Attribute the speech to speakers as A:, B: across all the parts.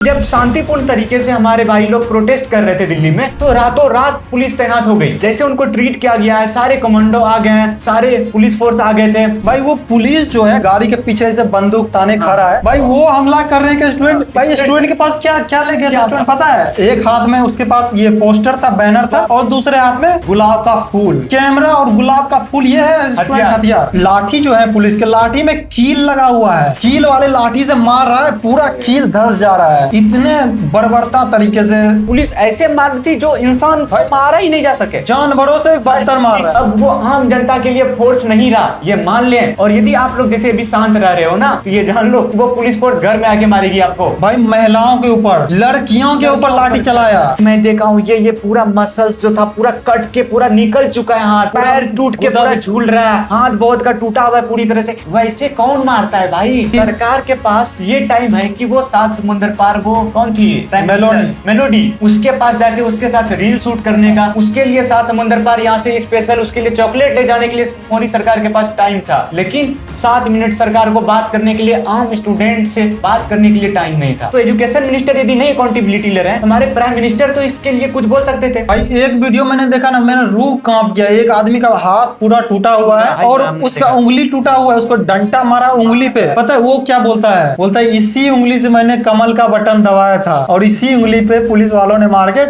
A: जब शांतिपूर्ण तरीके से हमारे भाई लोग प्रोटेस्ट कर रहे थे दिल्ली में, तो रातों रात पुलिस तैनात हो गई। जैसे उनको ट्रीट किया गया है, सारे कमांडो आ गए हैं, सारे पुलिस फोर्स आ गए थे।
B: भाई वो पुलिस जो है गाड़ी के पीछे से बंदूक ताने खड़ा है, भाई वो हमला कर रहे हैं स्टूडेंट। भाई स्टूडेंट के पास क्या क्या ले गया था स्टूडेंट पता है? एक हाथ में उसके पास ये पोस्टर था, बैनर था, और दूसरे हाथ में गुलाब का फूल, कैमरा और गुलाब का फूल, ये है स्टूडेंट हथियार। लाठी जो है पुलिस के, लाठी में कील लगा हुआ है, कील वाले लाठी से मार रहा है, पूरा कील धस जा रहा है। इतने बर्बरता तरीके से
A: पुलिस ऐसे मारती जो इंसान मारा ही नहीं जा सके,
B: जानवरों से बदतर मार रहा है।
A: अब वो आम जनता के लिए फोर्स नहीं रहा, ये मान लें। और यदि आप लोग जैसे अभी शांत रह रहे हो ना, तो ये जान लो वो पुलिस फोर्स घर में आके मारेगी आपको।
B: भाई महिलाओं के ऊपर, लड़कियों के ऊपर लाठी चलाया।
A: मैं देखा हूँ ये पूरा मसल्स जो था पूरा कट के पूरा निकल चुका है, हाथ पैर टूट के पूरा झूल रहा है, हाथ बहुत का टूटा हुआ है पूरी तरह से। वैसे कौन मारता है भाई? सरकार के पास ये टाइम है कि वो 7 समुंदर पार, वो कौन थी मेलोडी, उसके पास जाके उसके साथ रील शूट करने का, उसके लिए 7 समुंदर पार यहाँ से स्पेशल उसके लिए चॉकलेट ले जाने के लिए मोदी सरकार के पास टाइम था। लेकिन 7 मिनट सरकार को बात करने के लिए, आम स्टूडेंट से बात करने के लिए टाइम नहीं था। तो एजुकेशन मिनिस्टर यदि नहीं अकाउंटेबिलिटी ले रहे हैं, हमारे प्राइम मिनिस्टर तो इसके लिए कुछ बोल सकते थे।
B: भाई एक वीडियो मैंने देखा ना, मेरा रूह कांप गया। एक आदमी का हाथ पूरा टूटा हुआ है और उसका उंगली टूटा हुआ है, उसको डंडा मारा उंगली पे। पता है वो क्या बोलता है? बोलता है इसी उंगली से मैंने कमल का बटन दबाया था और इसी उंगली पे पुलिस वालों ने मार के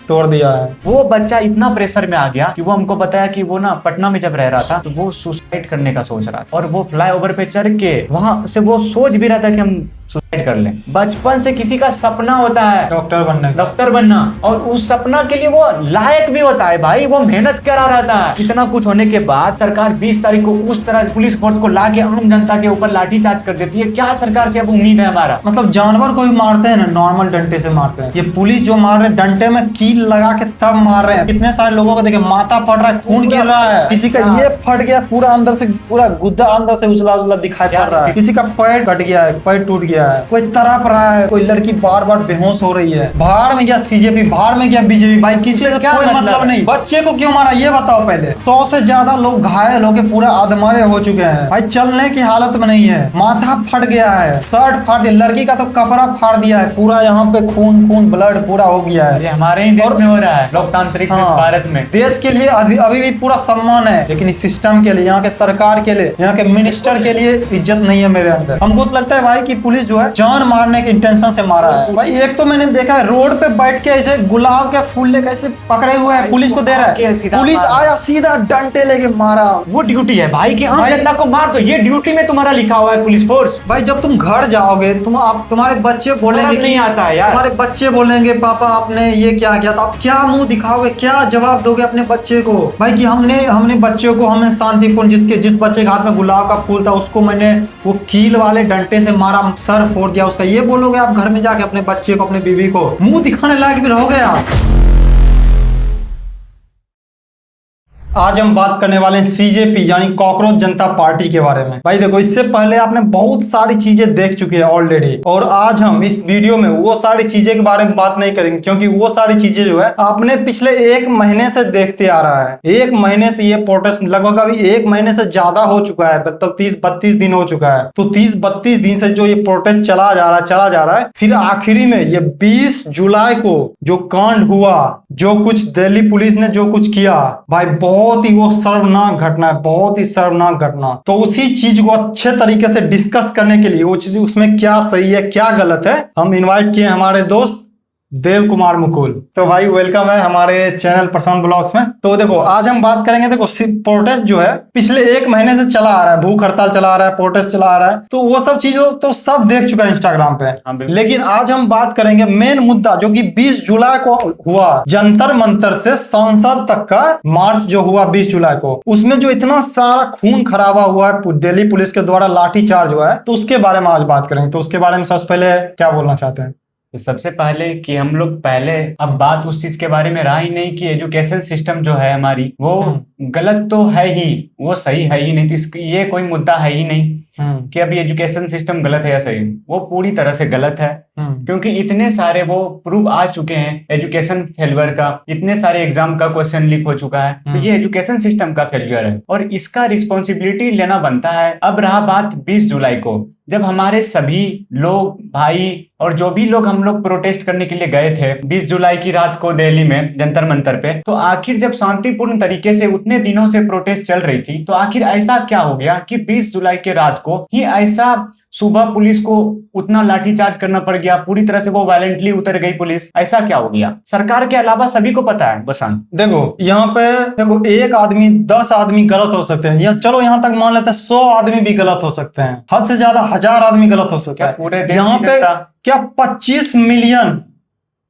B: तोड़ दिया है।
A: वो बच्चा इतना प्रेशर में आ गया कि वो हमको बताया कि वो ना पटना में जब रह रहा था तो वो सुसाइड करने का सोच रहा था, और वो फ्लाईओवर पे चढ़ के वहां से वो सोच भी रहा था कि हम सुसाइड कर लें। बचपन से किसी का सपना होता है डॉक्टर बनना, और उस सपना के लिए वो लायक भी होता है भाई, वो मेहनत करा रहता है। इतना कुछ होने के बाद सरकार 20 तारीख को उस तरह पुलिस फोर्स को लाके आम जनता के ऊपर लाठीचार्ज कर देती है। क्या सरकार से अब उम्मीद है हमारा?
B: मतलब जानवर को भी मारते हैं ना, नॉर्मल डंडे से मारते हैं। ये पुलिस जो मार रहे हैं डंडे में कील लगा के तब मार रहे हैं। कितने सारे लोगों को देखे माथा फट रहा है, खून गिर रहा है, किसी का ये फट गया पूरा अंदर से, पूरा गुद्दा अंदर से उजला उजला दिखाई पड़ रहा है, किसी का पैर कट गया है, पैर टूट गया है, कोई तड़प रहा है, कोई लड़की बार बार बेहोश हो रही है। बाहर में गया सीजेपी, बाहर में गया बीजेपी। भाई किसी से कोई मतलब नहीं। बच्चे को क्यों मारा ये बताओ पहले। 100 से ज्यादा लोग घायल होके पूरा आधमरे हो चुके हैं भाई, चलने की हालत में नहीं है, माथा फट गया है, शर्ट फाड़ दिया, लड़की का तो कपड़ा फाड़ दिया है, पूरा यहाँ पे खून खून ब्लड पूरा हो गया है।
A: ये हमारे ही देश में हो रहा है, लोकतांत्रिक भारत में।
B: देश के लिए अभी भी पूरा सम्मान है, लेकिन इस सिस्टम के लिए, यहाँ के सरकार के लिए, यहाँ के मिनिस्टर के लिए इज्जत नहीं है मेरे अंदर। हमको तो लगता है भाई कि पुलिस जो है जान मारने के इंटेंशन से मारा है। भाई एक तो मैंने देखा है रोड पे बैठ के ऐसे गुलाब के फूल लेकर ऐसे पकड़े हुए हैं, पुलिस को दे रहा है, पुलिस आया सीधा डंडे लेके मारा।
A: वो ड्यूटी है भाई कि आम जनता को मार दो, ये ड्यूटी में तुम्हारा लिखा हुआ है पुलिस फोर्स।
B: भाई जब तुम घर जाओगे तुम्हारे बच्चे बोलेंगे
A: नहीं आता है यार,
B: तुम्हारे बच्चे बोलेंगे पापा आपने ये क्या किया था, आप क्या मुंह दिखाओगे, क्या जवाब दोगे अपने बच्चे को? भाई कि हमने बच्चों को, हमने शांतिपूर्ण, जिस बच्चे के हाथ में गुलाब का फूल था उसको मैंने वो कील वाले डंडे से मारा, सर फोड़ दिया उसका, ये बोलोगे आप घर में जाके अपने बच्चे को, अपने बीवी को? मुंह दिखाने लायक भी रहोगे आप? आज हम बात करने वाले हैं सीजेपी यानी कॉकरोच जनता पार्टी के बारे में। भाई देखो, इससे पहले आपने बहुत सारी चीजें देख चुके हैं ऑलरेडी, और आज हम इस वीडियो में वो सारी चीजें के बारे में बात नहीं करेंगे, क्योंकि वो सारी चीजें जो है आपने पिछले 1 महीने से देखते आ रहा है। 1 महीने से ये प्रोटेस्ट, लगभग अभी 1 महीने से ज्यादा हो चुका है, मतलब 30-32 दिन हो चुका है। तो 30-32 दिन से जो ये प्रोटेस्ट चला जा रहा है, फिर आखिरी में ये 20 जुलाई को जो कांड हुआ, जो कुछ दिल्ली पुलिस ने जो कुछ किया, भाई बहुत ही वो शर्मनाक घटना है, बहुत ही शर्मनाक घटना। तो उसी चीज को अच्छे तरीके से डिस्कस करने के लिए, वो चीज उसमें क्या सही है क्या गलत है, हम इनवाइट किए हमारे दोस्त देव कुमार मुकुल। तो भाई वेलकम है हमारे चैनल प्रशांत ब्लॉग्स में। तो देखो आज हम बात करेंगे, देखो प्रोटेस्ट जो है पिछले 1 महीने से चला आ रहा है, भूख हड़ताल चला आ रहा है, प्रोटेस्ट चला आ रहा है, तो वो सब चीजों तो सब देख चुका है इंस्टाग्राम पे। लेकिन आज हम बात करेंगे मेन मुद्दा, जो कि 20 जुलाई को हुआ, जंतर मंतर से संसद तक का मार्च जो हुआ 20 जुलाई को, उसमें जो इतना सारा खून खराबा हुआ है, दिल्ली पुलिस के द्वारा लाठीचार्ज हुआ है, तो उसके बारे में आज बात करेंगे। तो उसके बारे में सबसे पहले क्या बोलना चाहते हैं?
A: तो सबसे पहले कि हम लोग पहले, अब बात उस चीज के बारे में रहा ही नहीं कि एजुकेशन सिस्टम जो है हमारी, वो गलत तो है ही, वो सही है ही नहीं। तो ये कोई मुद्दा है ही नहीं कि अभी एजुकेशन सिस्टम गलत है या सही, वो पूरी तरह से गलत है। क्योंकि इतने सारे वो प्रूफ आ चुके हैं एजुकेशन फेलियर का, इतने सारे एग्जाम का क्वेश्चन लीक हो चुका है, तो ये एजुकेशन सिस्टम का फेलियर है और इसका रिस्पॉन्सिबिलिटी लेना बनता है। अब रहा बात 20 जुलाई को, जब हमारे सभी लोग भाई और जो भी लोग हम लोग प्रोटेस्ट करने के लिए गए थे 20 जुलाई की रात को दिल्ली में जंतर मंतर पे, तो आखिर जब शांतिपूर्ण तरीके से उतने दिनों से प्रोटेस्ट चल रही थी, तो आखिर ऐसा क्या हो गया कि 20 जुलाई के रात को ही ऐसा सुबह पुलिस को उतना लाठीचार्ज करना पड़ गया, पूरी तरह से वो वायलेंटली उतर गई पुलिस? ऐसा क्या हो गया? सरकार के अलावा सभी को पता है बसंत।
B: देखो यहाँ पे देखो, एक आदमी 10 आदमी गलत हो सकते हैं, चलो यहाँ तक मान लेते हैं 100 आदमी भी गलत हो सकते हैं, हद से ज्यादा 1000 आदमी गलत हो सकता है।
A: पूरे देश
B: यहाँ
A: की
B: पे
A: जनता
B: क्या 25 मिलियन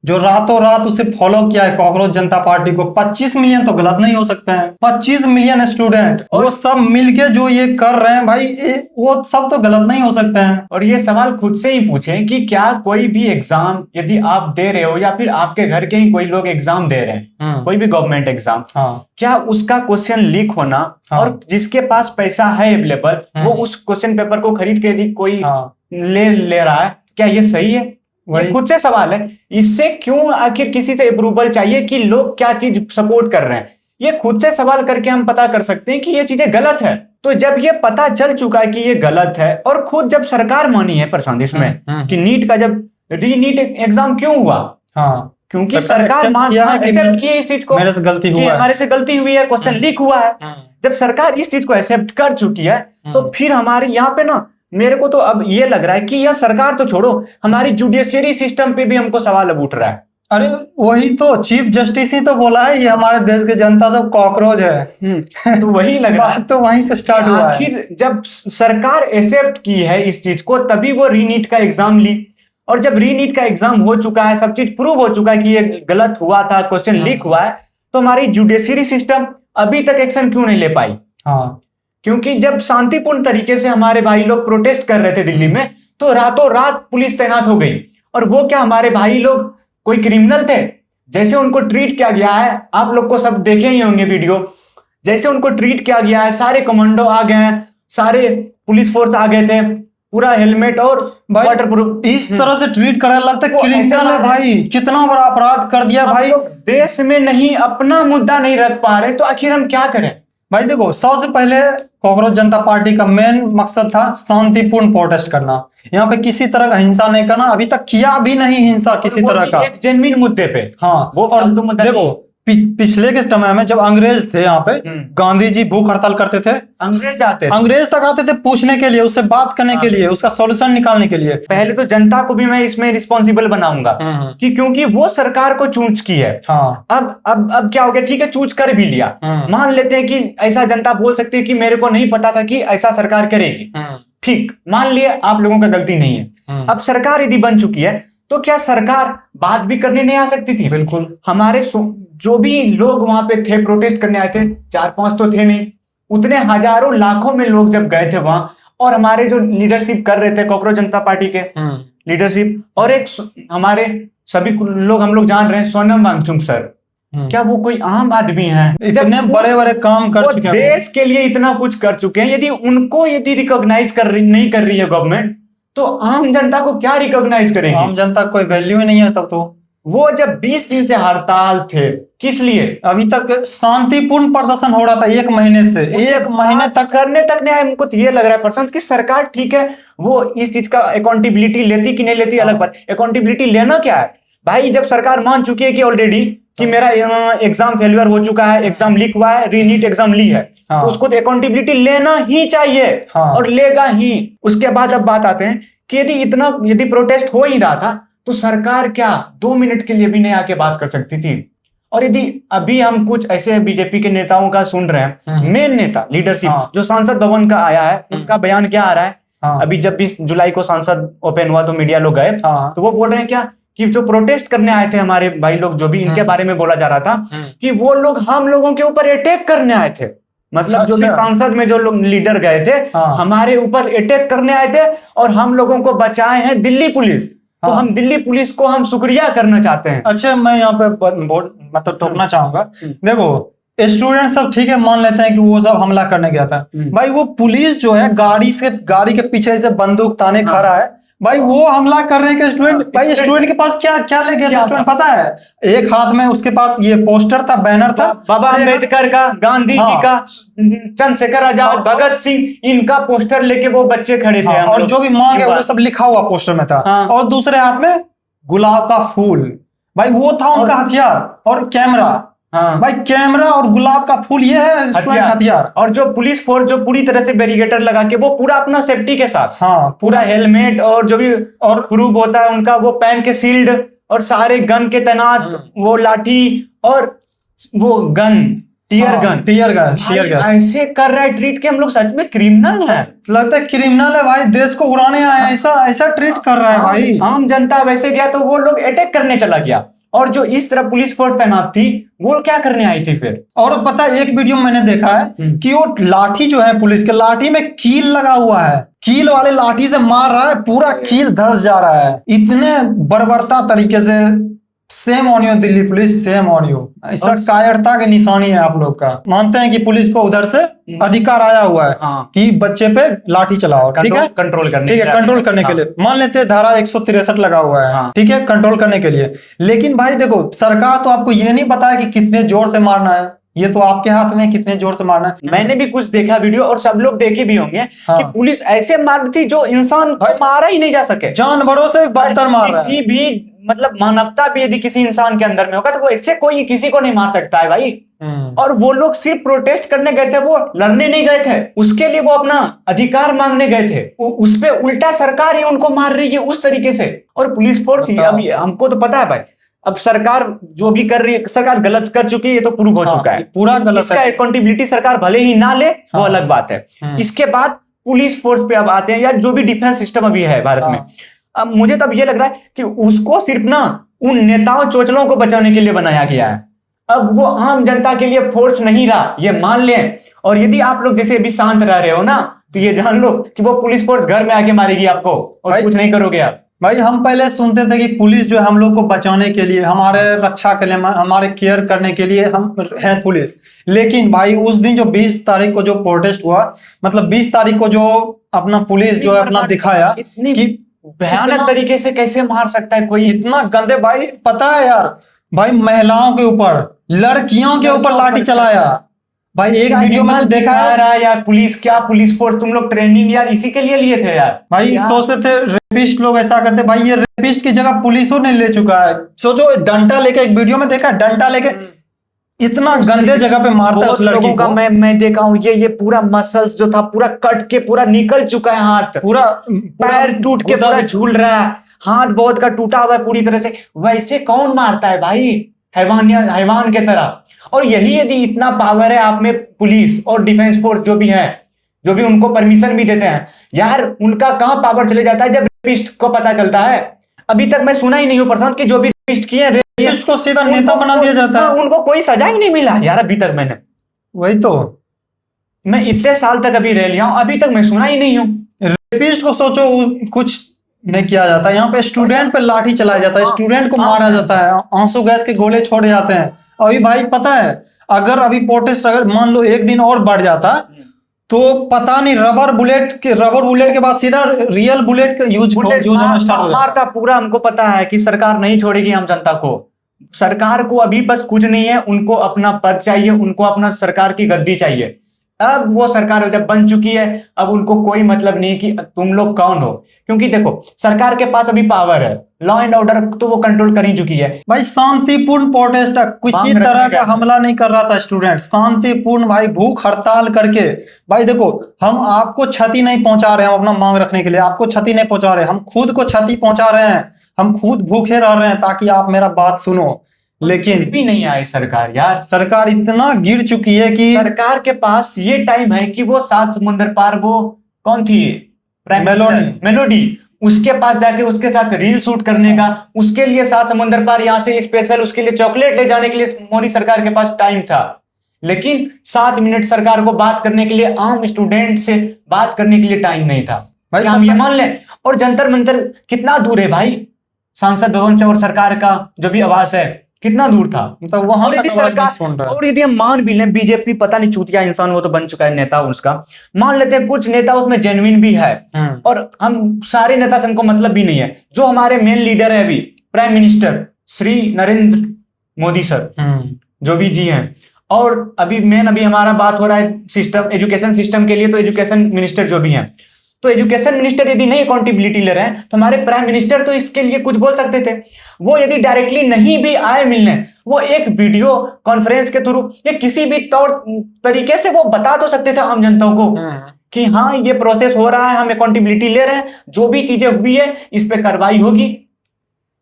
B: जो रातों रात उसे फॉलो किया है कॉकरोच जनता पार्टी को, 25 मिलियन तो गलत नहीं हो सकते हैं। 25 मिलियन स्टूडेंट वो सब मिलके जो ये कर रहे हैं भाई, वो सब तो गलत नहीं हो सकते हैं।
A: और ये सवाल खुद से ही पूछें कि क्या कोई भी एग्जाम यदि आप दे रहे हो या फिर आपके घर के ही कोई लोग एग्जाम दे रहे हैं, कोई भी गवर्नमेंट एग्जाम, क्या उसका क्वेश्चन लीक होना और जिसके पास पैसा है अवेलेबल वो उस क्वेश्चन पेपर को खरीद के यदि कोई ले रहा है, क्या ये सही है? ये खुद से सवाल है। इससे क्यों आखिर किसी से अप्रूवल चाहिए कि लोग क्या चीज सपोर्ट कर रहे हैं? ये खुद से सवाल करके हम पता कर सकते हैं कि ये चीजें गलत है। तो जब ये पता चल चुका है कि ये गलत है और खुद जब सरकार मानी है प्रशांत इसमें कि नीट का जब रीनीट एग्जाम क्यों हुआ, क्योंकि सरकार एक्सेप्ट किए इस चीज को,
B: मेरे से गलती हुआ है,
A: हमारे से गलती हुई है, क्वेश्चन लीक हुआ है। जब सरकार इस चीज को एक्सेप्ट कर चुकी है तो फिर हमारे यहाँ पे ना, मेरे को तो अब ये लग रहा है कि यह सरकार तो छोड़ो, हमारी जुडिशियरी सिस्टम पे भी हमको सवाल अब उठ रहा है।
B: अरे वही तो चीफ जस्टिस ही तो बोला है, ये हमारे देश के जनता सब कॉकरोच है।
A: तो वही लग रहा है,
B: तो वहीं से स्टार्ट हुआ है।
A: आखिर जब सरकार एक्सेप्ट की है इस चीज को, तभी वो रीनीट का एग्जाम ली, और जब रीनीट का एग्जाम हो चुका है, सब चीज प्रूव हो चुका है कि ये गलत हुआ था, क्वेश्चन लीक हुआ है, तो हमारी जुडिशियरी सिस्टम अभी तक एक्शन क्यों नहीं ले पाई? क्योंकि जब शांतिपूर्ण तरीके से हमारे भाई लोग प्रोटेस्ट कर रहे थे दिल्ली में, तो रातों रात पुलिस तैनात हो गई। और वो क्या हमारे भाई लोग कोई क्रिमिनल थे? जैसे उनको ट्रीट किया गया है, आप लोग को सब देखे ही होंगे वीडियो, जैसे उनको ट्रीट किया गया है, सारे कमांडो आ गए हैं, सारे पुलिस फोर्स आ गए थे, पूरा हेलमेट और वाटरप्रूफ,
B: इस तरह से ट्रीट करने लगता है क्रिमिनल है भाई। कितना बड़ा अपराध कर दिया भाई।
A: देश में नहीं अपना मुद्दा नहीं रख पा रहे, तो आखिर हम क्या करें?
B: भाई देखो, सबसे पहले कॉकरोच जनता पार्टी का मेन मकसद था शांतिपूर्ण प्रोटेस्ट करना, यहाँ पे किसी तरह का हिंसा नहीं करना, अभी तक किया भी नहीं हिंसा किसी तरह का,
A: एक जेन्युइन मुद्दे पे।
B: हाँ,
A: वो फालतू मुद्दा
B: देखो पिछले के समय में जब अंग्रेज थे यहाँ पे, गांधी जी भूख हड़ताल करते थे, अंग्रेज तक आते थे पूछने के लिए, उससे बात करने के लिए, उसका सॉल्यूशन निकालने के लिए।
A: पहले तो जनता को भी मैं इसमें रिस्पॉन्सिबल बनाऊंगा कि क्योंकि वो सरकार को चूज की है। अब क्या हो गया, ठीक है चूज कर भी लिया, मान लेते हैं कि ऐसा जनता बोल सकती है कि मेरे को नहीं पता था कि ऐसा सरकार करेगी, ठीक मान लिए आप लोगों का गलती नहीं है। अब सरकार यदि बन चुकी है तो क्या सरकार बात भी करने नहीं आ सकती थी?
B: बिल्कुल।
A: हमारे जो भी लोग वहां पे थे प्रोटेस्ट करने आए थे, 4-5 तो थे नहीं, उतने हजारों लाखों में लोग जब गए थे वहां, और हमारे जो लीडरशिप कर रहे थे कॉकरोच जनता पार्टी के लीडरशिप, और एक हमारे सभी लोग हम लोग जान रहे हैं सोनम वांगचुक सर, क्या वो कोई आम आदमी है?
B: इतने बड़े बड़े काम कर चुके हैं,
A: देश के लिए इतना कुछ कर चुके हैं, यदि उनको यदि रिकॉग्नाइज नहीं कर रही है गवर्नमेंट, तो आम जनता को क्या रिकॉग्नाइज करेगी?
B: आम जनता को कोई वैल्यू ही नहीं है तब तो।
A: वो जब 20 दिन से हड़ताल थे, किस लिए?
B: अभी तक शांतिपूर्ण प्रदर्शन हो रहा था, 1 महीने से, 1 महीने तक
A: करने तक नहीं आया। हमको तो ये लग रहा है प्रशांत कि सरकार ठीक है, वो इस चीज का अकाउंटेबिलिटी लेती कि नहीं लेती अलग बात, अकाउंटेबिलिटी लेना क्या है भाई? जब सरकार मान चुकी है कि ऑलरेडी कि मेरा एग्जाम फेलियर हो चुका है, एग्जाम लीक हुआ है, रीनीट एग्जाम ली है, तो उसको तो अकाउंटेबिलिटी लेना ही चाहिए, और लेगा ही। उसके बाद अब बात आते हैं कि यदि प्रोटेस्ट हो ही रहा था तो सरकार क्या 2 मिनट के लिए भी नहीं आके बात कर सकती थी? और यदि अभी हम कुछ ऐसे बीजेपी के नेताओं का सुन रहे हैं, मेन नेता लीडरशिप जो सांसद भवन का आया है, उनका बयान क्या आ रहा है? अभी जब 20 जुलाई को सांसद ओपन हुआ तो मीडिया लोग गए, तो वो बोल रहे हैं क्या कि जो प्रोटेस्ट करने आए थे हमारे भाई लोग, जो भी इनके बारे में बोला जा रहा था कि वो लोग हम लोगों के ऊपर अटैक करने आए थे। मतलब जो भी सांसद में जो लोग लीडर गए थे, हमारे ऊपर अटैक करने आए थे और हम लोगों को बचाए हैं दिल्ली पुलिस। तो हम दिल्ली पुलिस को हम शुक्रिया करना चाहते हैं।
B: अच्छा, मैं यहाँ पे मतलब टोकना चाहूंगा। देखो स्टूडेंट सब ठीक है, मान लेते हैं कि वो सब हमला करने गया था, भाई वो पुलिस जो है गाड़ी के पीछे से बंदूक ताने खड़ा है, भाई वो हमला कर रहे हैं स्टूडेंट। भाई स्टूडेंट के पास क्या क्या ले गया था स्टूडेंट पता है? एक हाथ में उसके पास ये पोस्टर था, बैनर था,
A: बाबा अम्बेडकर का, गांधी जी का, चंद्रशेखर आजाद, भगत सिंह, इनका पोस्टर लेके वो बच्चे खड़े थे।
B: और जो भी मांग है वो सब लिखा हुआ पोस्टर में था। और दूसरे हाथ में गुलाब का फूल, भाई वो था उनका हथियार। और कैमरा, भाई कैमरा और गुलाब का फूल, ये है हथियार।
A: और जो पुलिस फोर्स जो पूरी तरह से बैरिकेटर लगा के, वो पूरा अपना सेफ्टी के साथ, पूरा हेलमेट और जो भी और प्रूफ होता है उनका, वो पहन के शील्ड और सारे गन के तैनात, वो लाठी और वो गन, टीयर गैस ऐसे कर रहा है ट्रीट के। हम लोग सच में क्रिमिनल है,
B: लगता है क्रिमिनल है भाई, देश को उड़ाने आया ऐसा ट्रीट कर रहा है भाई।
A: आम जनता वैसे गया तो वो लोग अटैक करने चला गया, और जो इस तरह पुलिस फोर्स तैनात थी वो क्या करने आई थी फिर।
B: और पता है एक वीडियो में मैंने देखा है कि वो लाठी जो है पुलिस के, लाठी में कील लगा हुआ है, कील वाले लाठी से मार रहा है, पूरा कील धस जा रहा है। इतने बर्बरता तरीके से, same on you Delhi police, same on you. ऐसा कायरता की निशानी है आप लोग का। मानते हैं कि पुलिस को उधर से अधिकार आया हुआ है कि बच्चे पे लाठी चलाओ, ठीक है,
A: कंट्रोल करने,
B: ठीक है, कंट्रोल करने के लिए। मान लेते हैं धारा 163 लगा हुआ है, ठीक है, कंट्रोल करने के लिए। लेकिन भाई देखो, सरकार तो आपको ये नहीं बताया कि कितने जोर से मारना है, ये तो आपके हाथ में कितने जोर से मारना है।
A: मैंने भी कुछ देखा वीडियो, और सब लोग देखे भी होंगे कि पुलिस ऐसे मारती जो इंसान को मारा ही नहीं जा सके,
B: जानवरों से बदतर मार रहा है।
A: किसी भी मतलब मानवता भी यदि किसी इंसान के अंदर में होगा तो वो ऐसे कोई किसी को नहीं मार सकता है भाई। और वो लोग सिर्फ प्रोटेस्ट करने गए थे, वो लड़ने नहीं गए थे, उसके लिए वो अपना अधिकार मांगने गए थे। उस पे उल्टा सरकार ही उनको मार रही है उस तरीके से। और पुलिस फोर्स, अभी हमको तो पता है भाई, अब सरकार जो भी कर रही है, सरकार गलत कर चुकी है, ये तो प्रूव हो चुका है,
B: पूरा गलत।
A: इसका अकाउंटेबिलिटी सरकार भले ही ना ले, वो अलग बात है। इसके बाद पुलिस फोर्स पे अब आते हैं, या जो भी डिफेंस सिस्टम अभी है भारत में। अब मुझे तब ये लग रहा है कि उसको सिर्फ ना उन नेताओं चोचलों को बचाने के लिए बनाया गया है। अब वो आम जनता के लिए फोर्स नहीं रहा, ये मान लें। और यदि आप लोग जैसे अभी शांत रह रहे हो ना, तो ये जान लो कि वो पुलिस फोर्स घर में आके मारेगी आपको, और कुछ नहीं करोगे आप।
B: भाई हम पहले सुनते थे कि पुलिस जो है हम लोग को बचाने के लिए, हमारे रक्षा के लिए, हमारे केयर करने के लिए हम है पुलिस। लेकिन भाई उस दिन जो 20 तारीख को जो प्रोटेस्ट हुआ, मतलब 20 तारीख को जो अपना पुलिस जो है अपना दिखाया कि
A: भयानक तरीके से कैसे मार सकता है कोई,
B: इतना गंदे। भाई पता है यार, भाई महिलाओं के ऊपर, लड़कियों के ऊपर लाठी चलाया। भाई एक वीडियो में तो देखा है
A: यार, पुलिस क्या, पुलिस फोर्स तुम लोग ट्रेनिंग यार इसी के लिए लिए थे यार।
B: भाई सोचते थे रेपिस्ट लोग ऐसा करते, भाई ये रेपिस्ट की जगह पुलिसों ने ले चुका है। सोचो डंडा लेके, एक वीडियो में देखा डंडा लेके इतना गंदे जगह पे मारता है उस लड़की को।
A: मैं देखा हूँ, ये पूरा मसल्स जो था पूरा कट के पूरा निकल चुका है, हाथ
B: पूरा
A: पैर टूट के पूरा झूल रहा है, हाथ बहुत का टूटा हुआ है पूरी तरह से। वैसे कौन मारता है भाई, हैवान के तरह। और यही यदि इतना पावर है आप में, पुलिस और डिफेंस फोर्स जो भी है, जो भी उनको परमिशन भी देते हैं यार, उनका कहां पावर चले जाता है जब रेपिस्ट को पता चलता है। अभी तक मैं सुना ही नहीं हूं प्रशांत कि जो भी रेपिस्ट किए,
B: रेपिस्ट को सीधा नेता बना दिया जाता है,
A: उनको कोई सजा ही नहीं मिला यार अभी तक। मैंने
B: वही तो,
A: मैं इतने साल तक अभी रह लिया हूं, अभी तक मैं सुना ही नहीं हूं।
B: रेपिस्ट को सोचो कुछ नहीं किया जाता, यहाँ पे स्टूडेंट पे लाठी चलाया जाता है, स्टूडेंट को मारा जाता है, आंसू गैस के गोले छोड़े जाते हैं। अभी भाई पता है, अगर अभी प्रोटेस्ट अगर मान लो एक दिन और बढ़ जाता तो पता नहीं रबर बुलेट के बाद सीधा रियल बुलेट का यूज होना स्टार्ट हो
A: मारता पूरा। हमको पता है कि सरकार नहीं छोड़ेगी आम जनता को। सरकार को अभी बस कुछ नहीं है, उनको अपना पद चाहिए, उनको अपना सरकार की गद्दी चाहिए। अब वो सरकार जब बन चुकी है, अब उनको कोई मतलब नहीं कि तुम लोग कौन हो, क्योंकि देखो सरकार के पास अभी पावर है, लॉ एंड ऑर्डर तो वो कंट्रोल कर ही चुकी है।
B: भाई शांतिपूर्ण प्रोटेस्ट, किसी तरह का हमला नहीं कर रहा था स्टूडेंट, शांतिपूर्ण भाई भूख हड़ताल करके। भाई देखो हम आपको क्षति नहीं पहुंचा रहे हैं, हम अपना मांग रखने के लिए आपको क्षति नहीं पहुंचा रहे, हम खुद को क्षति पहुंचा रहे हैं, हम खुद भूखे रह रहे हैं ताकि आप मेरा बात सुनो। लेकिन
A: भी नहीं आई सरकार यार,
B: सरकार इतना गिर चुकी है कि
A: सरकार के पास ये टाइम है कि वो 7 समुंदर पार, वो कौन थी, मेलोडी, उसके पास जाके उसके साथ रील शूट करने का, उसके लिए 7 समुंदर पार यहाँ से स्पेशल उसके लिए चॉकलेट ले जाने के लिए मोदी सरकार के पास टाइम था। लेकिन 7 मिनट सरकार को बात करने के लिए, आम स्टूडेंट से बात करने के लिए टाइम नहीं था। क्या हम ये मान लें? और जंतर मंतर कितना दूर है भाई सांसद भवन से और सरकार का जो भी आवास है, कितना दूर था।
B: मतलब वहां
A: और यदि
B: तक आवाज नहीं
A: सरकार,
B: सुन रहा है।
A: और यदि हम मान भी लें बीजेपी पता नहीं चूतिया इंसान वो तो बन चुका है नेता उसका, मान लेते हैं कुछ नेता उसमें जेन्युइन भी है, और हम सारे नेता से हमको मतलब भी नहीं है। जो हमारे मेन लीडर है अभी prime minister Shri Narendra Modi sir जो भी जी हैं, और अभी हमारा बात हो रहा है सिस्टम, एजुकेशन सिस्टम के लिए, तो एजुकेशन मिनिस्टर जो भी हैं, तो एजुकेशन मिनिस्टर यदि नहीं अकाउंटेबिलिटी ले रहे हैं तो हमारे प्राइम मिनिस्टर तो इसके लिए कुछ बोल सकते थे। वो यदि डायरेक्टली नहीं भी आए मिलने, वो एक वीडियो कॉन्फ्रेंस के थ्रू या किसी भी तौर तरीके से वो बता तो सकते थे आम जनता को कि हाँ ये प्रोसेस हो रहा है, हम अकाउंटेबिलिटी ले रहे हैं, जो भी चीजें हुई है इस पे कार्रवाई होगी।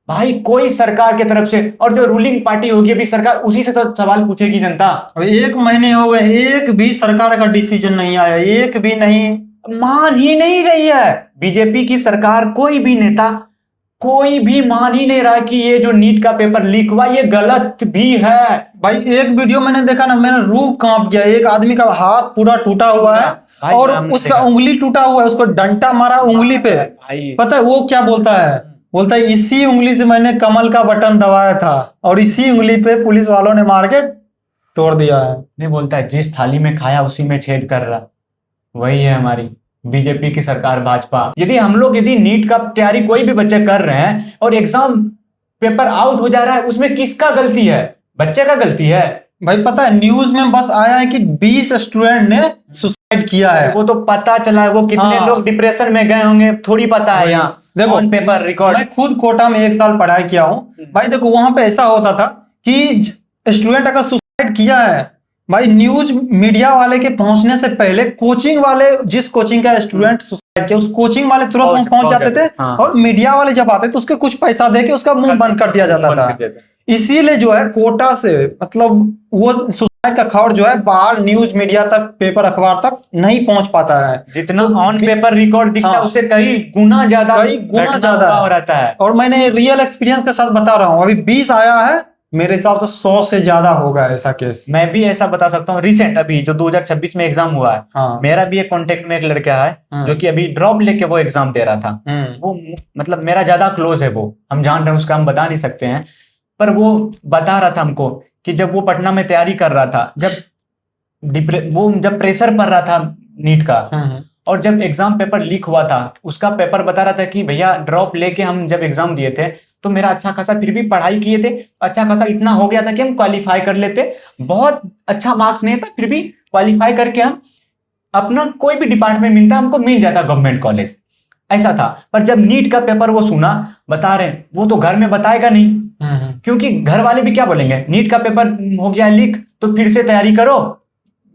A: भाई कोई सरकार की तरफ से, और जो रूलिंग पार्टी होगी अभी सरकार, उसी से तो सवाल पूछेगी जनता।
B: अभी 1 महीने हो गए, एक भी सरकार का डिसीजन नहीं आया, एक भी नहीं,
A: मान ही नहीं रही है बीजेपी की सरकार। कोई भी नेता, कोई भी मान ही नहीं रहा कि ये जो नीट का पेपर लीक हुआ ये गलत भी है।
B: भाई एक वीडियो मैंने देखा ना, मेरा रूह कांप गया। एक आदमी का हाथ पूरा टूटा हुआ है और उसका उंगली टूटा हुआ है, उसको डंटा मारा उंगली पे। पता है वो क्या बोलता है? बोलता है इसी उंगली से मैंने कमल का बटन दबाया था और इसी उंगली पे पुलिस वालों ने मार के तोड़ दिया है।
A: नहीं, बोलता है जिस थाली में खाया उसी में छेद कर रहा। वही है हमारी बीजेपी की सरकार, भाजपा। यदि नीट का तैयारी कोई भी बच्चे कर रहे हैं और एग्जाम पेपर आउट हो जा रहा है, उसमें किसका गलती है? बच्चे का गलती है।
B: भाई पता है न्यूज में बस आया है कि 20 स्टूडेंट ने सुसाइड किया है।
A: वो तो पता चला है, वो कितने लोग डिप्रेशन में गए होंगे थोड़ी पता है। यहाँ
B: देखो
A: ऑन पेपर रिकॉर्ड,
B: मैं खुद कोटा में 1 साल पढ़ाई किया हूँ भाई। देखो वहां पे ऐसा होता था कि स्टूडेंट अगर सुसाइड किया है, भाई न्यूज मीडिया वाले के पहुंचने से पहले कोचिंग वाले, जिस कोचिंग का स्टूडेंट सुसाइड किया उस कोचिंग वाले तुरंत वहां पहुंच जाते थे। और मीडिया वाले जब आते तो उसके कुछ पैसा देके उसका मुंह बंद कर दिया जाता था। इसीलिए जो है कोटा से मतलब वो सुसाइड का खबर जो है बाहर न्यूज मीडिया तक, पेपर अखबार तक नहीं पहुंच पाता है।
A: जितना ऑन पेपर रिकॉर्ड दिखता है उससे कई गुना ज्यादा
B: हो
A: रहता है।
B: और मैंने रियल एक्सपीरियंस के साथ बता रहा हूँ, अभी 20 आया है, मेरे हिसाब से 100 से ज्यादा होगा ऐसा केस।
A: मैं भी ऐसा बता सकता हूँ, रिसेंट अभी जो 2026 में एग्जाम हुआ है। हाँ। मेरा भी एक कांटेक्ट में एक लड़का है जो कि अभी ड्रॉप लेके वो एग्जाम दे रहा था। वो मतलब मेरा ज्यादा क्लोज है, वो हम जान रहे हैं, उसका हम बता नहीं सकते हैं, पर वो बता रहा था हमको कि जब वो पटना में तैयारी कर रहा था, जब प्रेशर पड़ रहा था नीट का, और जब एग्जाम पेपर लीक हुआ था, उसका पेपर बता रहा था कि भैया ड्रॉप लेके हम जब एग्जाम दिए थे तो मेरा अच्छा खासा, फिर भी पढ़ाई किए थे, अच्छा खासा इतना हो गया था कि हम क्वालिफाई कर लेते। बहुत अच्छा मार्क्स नहीं था, फिर भी क्वालिफाई करके हम अपना कोई भी डिपार्टमेंट मिलता हमको मिल जाता, गवर्नमेंट कॉलेज, ऐसा था। पर जब नीट का पेपर वो सुना, बता रहे वो तो घर में बताएगा नहीं, क्योंकि घर वाले भी क्या बोलेंगे, नीट का पेपर हो गया लीक तो फिर से तैयारी करो।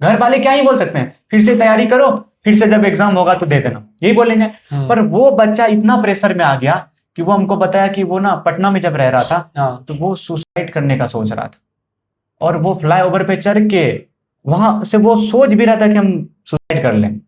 A: घर वाले क्या ही बोल सकते हैं, फिर से तैयारी करो, फिर से जब एग्जाम होगा तो दे देना, यही बोलेंगे। पर वो बच्चा इतना प्रेशर में आ गया कि वो हमको बताया कि वो ना पटना में जब रह रहा था तो वो सुसाइड करने का सोच रहा था, और वो फ्लाईओवर पे चढ़ के वहां से वो सोच भी रहा था कि हम सुसाइड कर लें।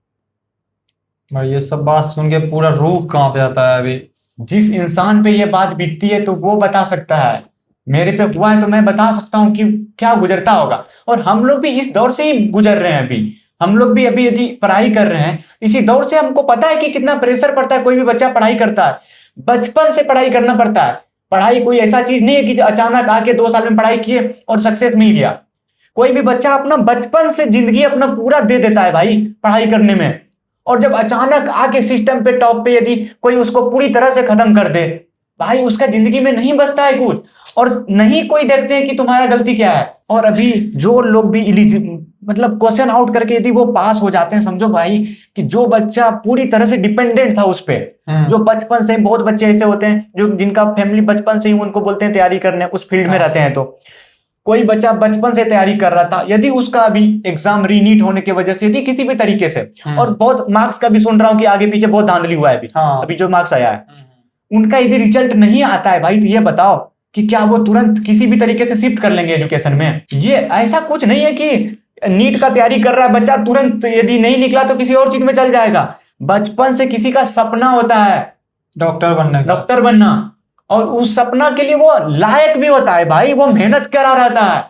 B: और ये सब बात सुन के पूरा रूह कांप जाता है। अभी
A: जिस इंसान पे ये बात बीतती है तो वो बता सकता है, मेरे पे हुआ है तो मैं बता सकता हूँ कि क्या गुजरता होगा। और हम लोग भी इस दौर से ही गुजर रहे हैं। अभी हम लोग भी अभी यदि पढ़ाई कर रहे हैं इसी दौर से, हमको पता है कि कितना प्रेशर पड़ता है। कोई भी बच्चा पढ़ाई करता है, बचपन से पढ़ाई करना पड़ता है। पढ़ाई कोई ऐसा चीज नहीं है कि अचानक आके 2 साल में पढ़ाई किए और सक्सेस मिल गया। कोई भी बच्चा अपना बचपन से जिंदगी अपना पूरा दे देता है भाई पढ़ाई करने में, और जब अचानक आके सिस्टम पे टॉप पे यदि कोई उसको पूरी तरह से खत्म कर दे, भाई उसका जिंदगी में नहीं बचता है कुछ, और नहीं कोई देखते हैं कि तुम्हारा गलती क्या है। और अभी जो लोग भी मतलब क्वेश्चन आउट करके यदि वो पास हो जाते हैं, समझो भाई कि जो बच्चा पूरी तरह से डिपेंडेंट था उस पे, जो बचपन से, बहुत बच्चे ऐसे होते हैं जो जिनका फैमिली बचपन से ही उनको बोलते हैं तैयारी करने, उस फील्ड में रहते हैं, तो कोई बच्चा बचपन से तैयारी कर रहा था, यदि उसका अभी एग्जाम रीनीट होने की वजह से, यदि किसी भी तरीके से, और बहुत मार्क्स का भी सुन रहा हूँ कि आगे पीछे बहुत धांधली हुआ है अभी जो मार्क्स आया है, उनका यदि रिजल्ट नहीं आता है भाई, तो ये बताओ कि क्या वो तुरंत किसी भी तरीके से शिफ्ट कर लेंगे एजुकेशन में? ये ऐसा कुछ नहीं है कि नीट का तैयारी कर रहा है बच्चा, तुरंत यदि नहीं निकला तो किसी और चीज में चल जाएगा। बचपन से किसी का सपना होता है डॉक्टर बनना, और उस सपना के लिए वो लायक भी होता है भाई, वो मेहनत करा रहता है,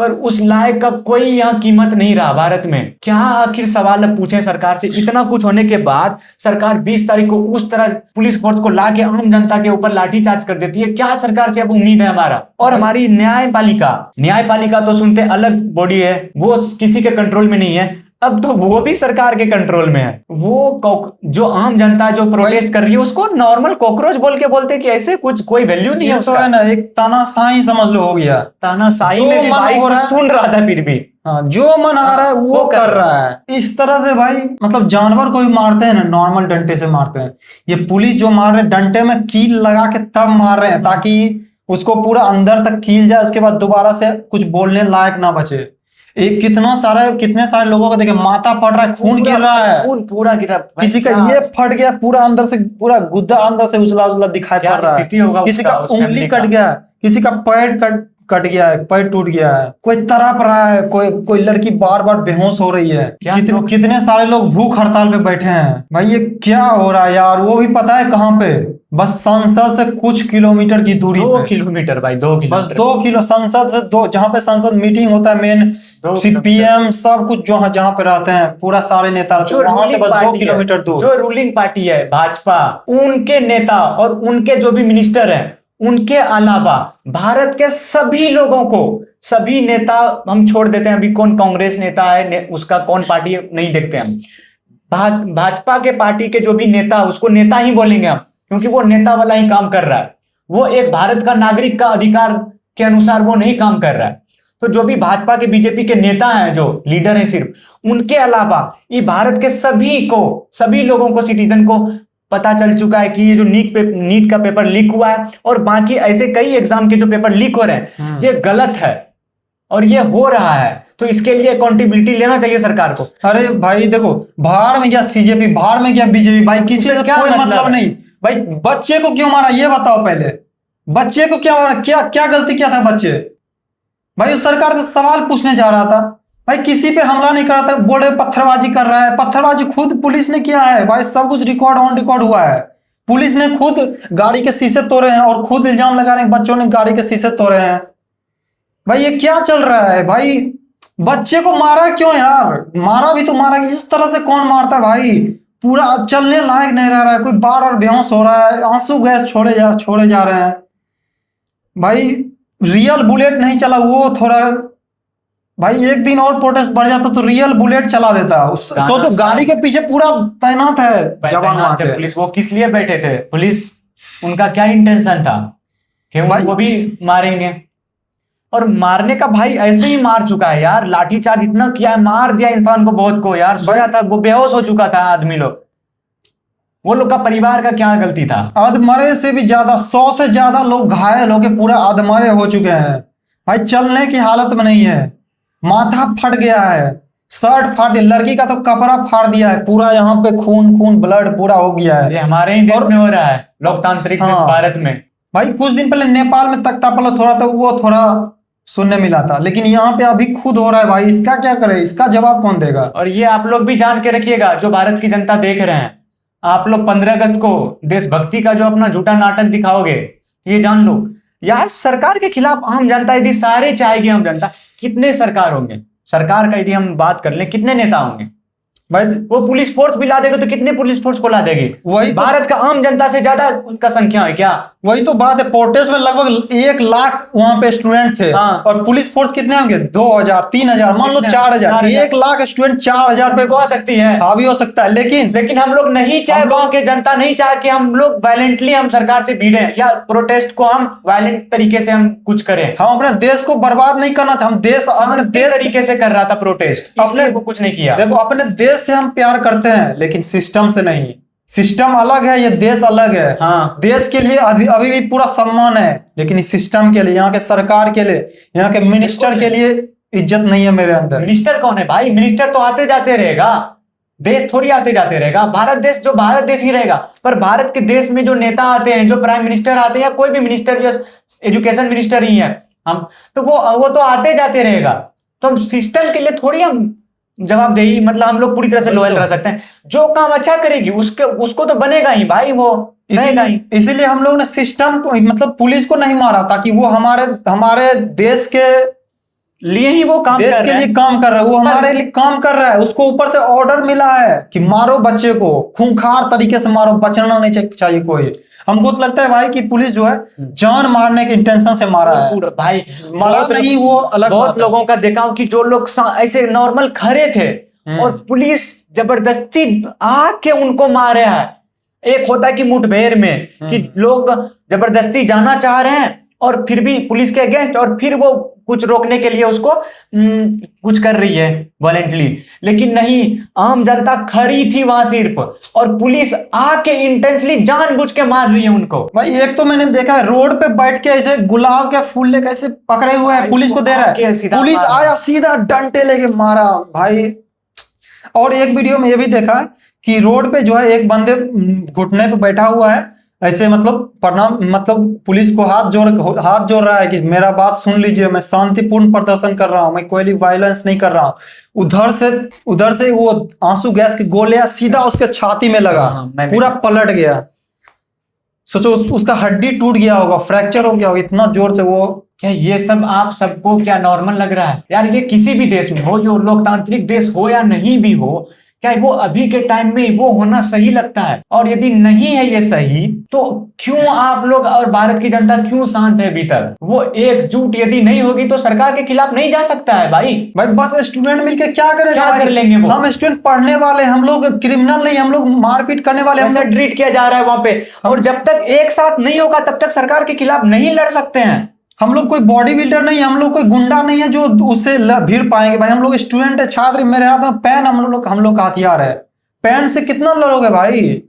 A: पर उस लायक का कोई यहाँ कीमत नहीं रहा भारत में। क्या आखिर सवाल अब पूछे सरकार से? इतना कुछ होने के बाद सरकार 20 तारीख को उस तरह पुलिस फोर्स को लाके आम जनता के ऊपर लाठीचार्ज कर देती है। क्या सरकार से अब उम्मीद है हमारा? और हमारी न्यायपालिका तो सुनते अलग बॉडी है, वो किसी के कंट्रोल में नहीं है, अब तो वो भी सरकार के कंट्रोल में है। वो जो आम जनता जो प्रोटेस्ट कर रही है उसको नॉर्मल कॉकरोच बोल के बोलते कि ऐसे कुछ कोई वैल्यू नहीं है
B: तो है ना, एक तानाशाही समझ लो हो गया।
A: तानाशाही में भी भाई कुछ सुन रहा था, फिर भी
B: हाँ, जो मन आ रहा है वो कर रहा है। इस तरह से भाई मतलब जानवर को भी मारते हैं ना, नॉर्मल डंडे से मारते हैं। ये पुलिस जो मार रहे हैं डंडे में कील लगा के तब मार रहे हैं ताकि उसको पूरा अंदर तक कील जाए, उसके बाद दोबारा से कुछ बोलने लायक ना बचे। एक कितने सारे लोगों को देखे, माथा फट रहा है, खून गिर रहा है,
A: खून पूरा गिरा,
B: किसी का ये फट गया पूरा अंदर से, पूरा गुद्दा अंदर से उजला उजला दिखाई पड़ रहा है, किसी का उंगली कट गया, किसी का पैर कट गया है, पैर टूट गया है, कोई तड़प रहा है, कोई लड़की बार बार बेहोश हो रही है, कितने सारे लोग भूख हड़ताल पे बैठे हैं। भाई ये क्या हो रहा है यार? वो भी पता है कहाँ पे? बस संसद से कुछ किलोमीटर की दूरी
A: 2 किलोमीटर भाई, 2 किलोमीटर,
B: बस 2 किलो संसद से, जहाँ पे संसद मीटिंग होता है, मेन सीपीएम सब कुछ जहाँ पे रहते हैं, पूरा सारे नेता रहते हैं, वहां से बस 2 किलोमीटर दूर।
A: जो रूलिंग पार्टी है भाजपा, उनके नेता और उनके जो भी मिनिस्टर हैं, उनके अलावा भारत के सभी लोगों को, सभी नेता हम छोड़ देते हैं, अभी कौन कांग्रेस नेता है उसका कौन पार्टी नहीं देखते हम, भाजपा के पार्टी के जो भी नेता, उसको नेता ही बोलेंगे हम, क्योंकि वो नेता वाला ही काम कर रहा है। वो एक भारत का नागरिक का अधिकार के अनुसार वो नहीं काम कर रहा है। तो जो भी भाजपा के बीजेपी के नेता हैं, जो लीडर हैं सिर्फ, उनके अलावा ये भारत के सभी लोगों को, सिटीजन को पता चल चुका है कि ये जो नीट का पेपर लीक हुआ है और बाकी ऐसे कई एग्जाम के जो पेपर लीक हो रहे हैं, ये गलत है और ये हो रहा है। तो इसके लिए अकाउंटेबिलिटी लेना चाहिए सरकार को।
B: अरे भाई देखो, बाहर में क्या सीजेपी, बाहर में क्या बीजेपी, भाई किसी से कोई मतलब नहीं। भाई बच्चे को क्यों मारा ये बताओ पहले, बच्चे को क्या मारा? क्या गलती किया था बच्चे? भाई उस सरकार से सवाल पूछने जा रहा था, भाई किसी पे हमला नहीं कर रहा था, बोले पत्थरबाजी कर रहा है। पत्थरबाजी खुद पुलिस ने किया है भाई, सब कुछ रिकॉर्ड हुआ है। पुलिस ने खुद गाड़ी के शीशे तोड़े हैं और खुद इल्जाम लगा रहे हैं बच्चों ने गाड़ी के शीशे तोड़े हैं। भाई ये क्या चल रहा है भाई? बच्चे को मारा क्यों यार? मारा भी तो मारा, इस तरह से कौन मारता है भाई? पूरा चलने लायक नहीं रह रहा है, कोई बार बार बेहोश हो रहा है, आंसू गैस छोड़े जा रहे हैं। भाई रियल बुलेट नहीं चला वो थोड़ा, भाई एक दिन और प्रोटेस्ट बढ़ जाता तो रियल बुलेट चला देता। सोचो गाड़ी के पीछे पूरा तैनात है जवान थे
A: पुलिस, वो किस लिए बैठे थे? पुलिस उनका क्या इंटेंशन था कि वो भी मारेंगे? और मारने का भाई ऐसे ही मार चुका है यार, लाठीचार्ज इतना किया है, मार दिया इंसान को बहुत को यार, सोया था वो, बेहोश हो चुका था आदमी लोग। वो लोग का परिवार का क्या गलती था?
B: अधमरे से भी ज्यादा, 100 से ज्यादा लोग घायल होके पूरा अधमरे हो चुके हैं भाई, चलने की हालत में नहीं है, माथा फट गया है, शर्ट फाड़ दिया, लड़की का तो कपड़ा फाड़ दिया है पूरा, यहाँ पे खून ब्लड पूरा हो गया है।
A: ये हमारे ही देश में हो रहा है, लोकतांत्रिक देश भारत में।
B: भाई कुछ दिन पहले नेपाल में तख्तापलट हो रहा था, वो थोड़ा सुनने मिला था, लेकिन यहाँ पे अभी खुद हो रहा है भाई। इसका क्या करे? इसका जवाब कौन देगा?
A: और ये आप लोग भी जान के रखिएगा, जो भारत की जनता देख रहे हैं, आप लोग 15 अगस्त को देशभक्ति का जो अपना झूठा नाटक दिखाओगे, ये जान लो यार, सरकार के खिलाफ आम जनता यदि सारे चाहेगी, आम जनता कितने सरकार होंगे, सरकार का यदि हम बात कर लें कितने नेता होंगे भाई? वो पुलिस फोर्स भी ला देगा तो कितने पुलिस फोर्स को ला देगी? वही भारत का आम जनता से ज्यादा उनका संख्या है क्या?
B: वही तो बात है। प्रोटेस्ट में लगभग 1 लाख वहां पे स्टूडेंट थे। और पुलिस फोर्स कितने होंगे? 2000 3000 मान लो 4000, 1 लाख स्टूडेंट 4000 पे
A: हो सकती है,
B: हाँ भी हो सकता है। लेकिन
A: हम लोग नहीं चाहे, गांव के जनता नहीं चाहे कि हम लोग वायलेंटली हम सरकार से भिड़े या प्रोटेस्ट को हम वायलेंट तरीके से हम कुछ करें।
B: हम अपने देश को बर्बाद नहीं करना चाहते, हम अपने देश
A: तरीके से कर रहा था प्रोटेस्ट, इसलिए वो कुछ नहीं किया।
B: देखो अपने देश से हम प्यार करते हैं, लेकिन सिस्टम से नहीं। सिस्टम अलग है, ये देश अलग है।
A: हाँ।
B: देश के लिए अभी भी पूरा सम्मान है, लेकिन इस सिस्टम के लिए, यहाँ के सरकार के लिए, यहाँ के मिनिस्टर के लिए इज्जत नहीं है मेरे अंदर।
A: मिनिस्टर कौन है भाई? मिनिस्टर तो आते जाते रहेगा, देश थोड़ी आते जाते रहेगा। भारत देश जो भारत देश ही रहेगा, पर भारत के देश में जो नेता आते हैं, जो प्राइम मिनिस्टर आते हैं, या कोई भी मिनिस्टर, या एजुकेशन मिनिस्टर ही है हम, तो वो तो आते जाते रहेगा। तो हम सिस्टम के लिए थोड़ी हम जवाबदेही, मतलब हम लोग पूरी तरह से लॉयल रह सकते हैं। जो काम अच्छा करेगी उसको तो बनेगा ही भाई, वो
B: इसीलिए हम लोग ने सिस्टम को, मतलब पुलिस को नहीं मारा, ताकि वो हमारे देश के
A: लिए ही वो काम
B: देश
A: कर
B: के
A: रहे
B: लिए
A: हैं।
B: काम कर रहा है, वो हमारे लिए काम कर रहा है। उसको ऊपर से ऑर्डर मिला है कि मारो बच्चे को, खूंखार तरीके से मारो, बचना नहीं चाहिए कोई। हमको तो लगता है भाई कि पुलिस जो है जान मारने के इंटेंशन से मारा है।
A: पूरा भाई
B: मारा
A: बहुत
B: नहीं, वो अलग
A: बहुत
B: बात है।
A: लोगों का देखा हूं कि जो लोग ऐसे नॉर्मल खड़े थे और पुलिस जबरदस्ती आके उनको मारे है। एक होता है कि मुठभेड़ में कि लोग जबरदस्ती जाना चाह रहे हैं और फिर भी पुलिस के अगेंस्ट, और फिर वो कुछ रोकने के लिए उसको कुछ कर रही है वॉलेंटली, लेकिन नहीं, आम जनता खड़ी थी वहां सिर्फ, और पुलिस आके इंटेंसली जानबूझ के मार रही है उनको।
B: भाई एक तो मैंने देखा है रोड पे बैठ के ऐसे गुलाब के फूल लेके ऐसे पकड़े हुए हैं, पुलिस को दे रहा है, पुलिस आया सीधा डंडे लेके मारा भाई। और एक वीडियो में ये भी देखा है कि रोड पे जो है एक बंदे घुटने पे बैठा हुआ है, ऐसे मतलब प्रणाम, मतलब पुलिस को हाथ जोड़ रहा है कि मेरा बात सुन लीजिए, मैं शांतिपूर्ण प्रदर्शन कर रहा हूं, मैं कोई वायलेंस नहीं कर रहा हूं। उधर से वो आंसू गैस के गोले सीधा उसके छाती में लगा, पूरा पलट गया। सोचो उसका हड्डी टूट गया होगा, फ्रैक्चर हो गया होगा, इतना जोर से वो।
A: क्या ये सब आप सबको क्या नॉर्मल लग रहा है यार? ये किसी भी देश में हो, जो लोकतांत्रिक देश हो या नहीं भी हो, क्या वो अभी के टाइम में वो होना सही लगता है? और यदि नहीं है ये सही, तो क्यों आप लोग और भारत की जनता क्यों शांत है अभी तक? वो एकजुट यदि नहीं होगी तो सरकार के खिलाफ नहीं जा सकता है भाई।
B: बस स्टूडेंट मिलकर क्या करेगा?
A: क्या कर लेंगे वो?
B: हम स्टूडेंट पढ़ने वाले, हम लोग क्रिमिनल नहीं, हम लोग मारपीट करने वाले,
A: ऐसा ट्रीट किया जा रहा है वहां पे। और जब तक एक साथ नहीं होगा तब तक सरकार के खिलाफ नहीं लड़ सकते हैं।
B: हम लोग कोई बॉडी बिल्डर नहीं, हम लोग कोई गुंडा नहीं है जो उससे भिड़ पाएंगे भाई। हम लोग स्टूडेंट है, छात्र। मेरे हाथ में पेन, हम लोग का हथियार है। पेन से कितना लड़ोगे भाई?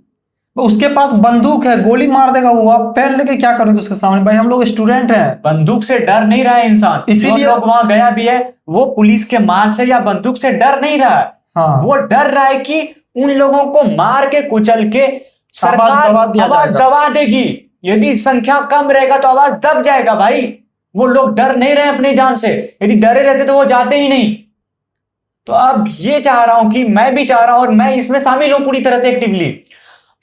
B: उसके पास बंदूक है, गोली मार देगा वो, आप पेन लेके क्या करोगे उसके सामने? भाई हम लोग स्टूडेंट हैं।
A: बंदूक से डर नहीं रहा है इंसान, इसीलिए लोग वहां गया भी है, वो पुलिस के मार से या बंदूक से डर नहीं रहा है।
B: हाँ।
A: वो डर रहा है कि उन लोगों को मार के कुचल के सरकार आवाज दबा देगी। यदि संख्या कम रहेगा तो आवाज दब जाएगा भाई। वो लोग डर नहीं रहे अपनी जान से, यदि डरे रहते तो वो जाते ही नहीं। तो अब ये चाह रहा हूं कि मैं भी चाह रहा हूं और मैं इसमें शामिल हूं पूरी तरह से, एक्टिवली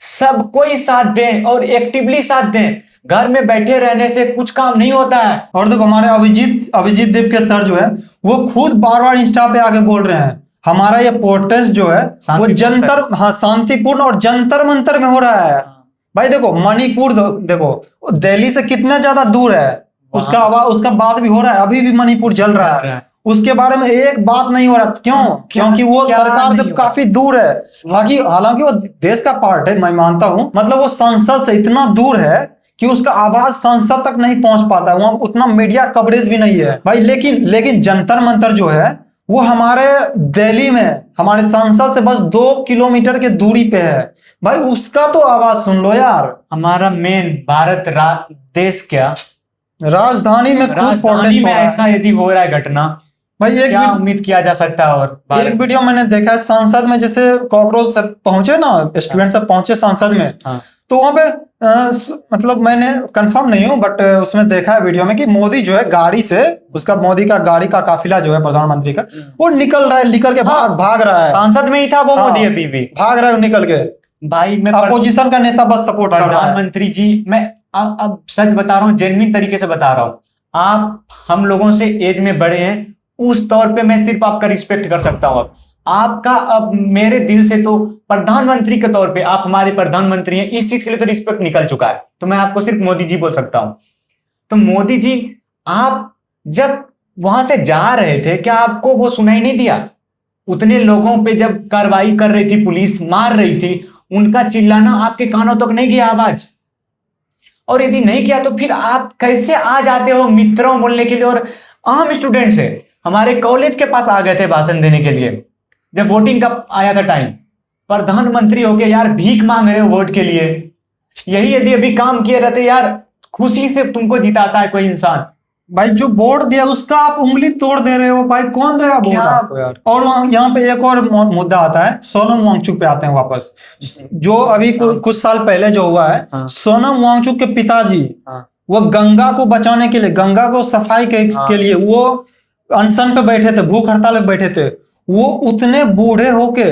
A: सब कोई साथ दें और एक्टिवली साथ दें। घर में बैठे रहने से कुछ काम नहीं होता है।
B: और देखो हमारे अभिजीत देव के सर जो है वो खुद बार बार इंस्टा पे आके बोल रहे हैं हमारा ये प्रोटेस्ट जो है वो शांतिपूर्ण और जंतर मंतर में हो रहा है। भाई देखो मणिपुर देखो दिल्ली से कितना ज्यादा दूर है, उसका बात भी हो रहा है, अभी भी मणिपुर जल रहा है, उसके बारे में एक बात नहीं हो रहा। क्यों? क्योंकि वो सरकार से काफी दूर है। हालांकि वो देश का पार्ट है, मैं मानता हूं, मतलब वो संसद से इतना दूर है कि उसका आवाज संसद तक नहीं पहुंच पाता है, वहां उतना मीडिया कवरेज भी नहीं है भाई। लेकिन जंतर मंतर जो है वो हमारे दिल्ली में, हमारे संसद से बस 2 किलोमीटर के दूरी पे है भाई। उसका तो आवाज सुन लो यार।
A: हमारा मेन भारत देश क्या
B: राजधानी में
A: ऐसा यदि हो रहा है घटना
B: भाई,
A: क्या उम्मीद किया जा सकता है? और
B: एक वीडियो मैंने देखा है संसद में, जैसे कॉकरोच पहुंचे ना, स्टूडेंट सब पहुंचे संसद में, तो वहां पे मतलब मैंने कंफर्म नहीं हूं बट उसमें देखा है वीडियो में कि मोदी जो है गाड़ी से, मोदी का गाड़ी का काफिला जो है प्रधानमंत्री का, वो निकल के भाग रहा है।
A: संसद में ही था वो मोदी, अभी भी
B: भाग रहा है निकल के।
A: भाई मैं
B: अपोजिशन का नेता बस सपोर्ट कर रहा है।
A: प्रधानमंत्री जी, मैं अब सच बता रहा हूँ, जेन्युइन तरीके से बता रहा हूँ, आप हम लोगों से एज में बड़े हैं, उस तौर पे मैं सिर्फ आपका रिस्पेक्ट कर सकता हूँ। आपका अब मेरे दिल से तो प्रधानमंत्री के तौर पे आप हमारे प्रधानमंत्री हैं, इस चीज के लिए तो रिस्पेक्ट निकल चुका है। तो मैं आपको सिर्फ मोदी जी बोल सकता हूं। तो मोदी जी, आप जब वहां से जा रहे थे, क्या आपको वो सुनाई नहीं दिया? उतने लोगों पे जब कार्रवाई कर रही थी, पुलिस मार रही थी, उनका चिल्लाना आपके कानों तक नहीं गया आवाज? और यदि नहीं किया तो फिर आप कैसे आ जाते हो मित्रों बोलने के लिए? और आम स्टूडेंट से हमारे कॉलेज के पास आ गए थे भाषण देने के लिए, जब वोटिंग का आया था टाइम। प्रधानमंत्री होके यार भीख मांग रहे हो वोट के लिए। यही यदि अभी काम किए रहते यार, खुशी से तुमको जिताता है कोई इंसान।
B: भाई जो वोट दिया उसका आप उंगली तोड़ दे रहे हो भाई, कौन देगा वोट आपको यार? और यहाँ पे एक और मुद्दा आता है, सोनम वांगचुक पे आते हैं वापस। जो अभी कुछ साल पहले जो हुआ है, सोनम वांगचुक के पिताजी वो गंगा को बचाने के लिए, गंगा को सफाई के लिए वो अनशन पे बैठे थे, भूख हड़ताल पे बैठे थे। वो उतने बूढ़े होके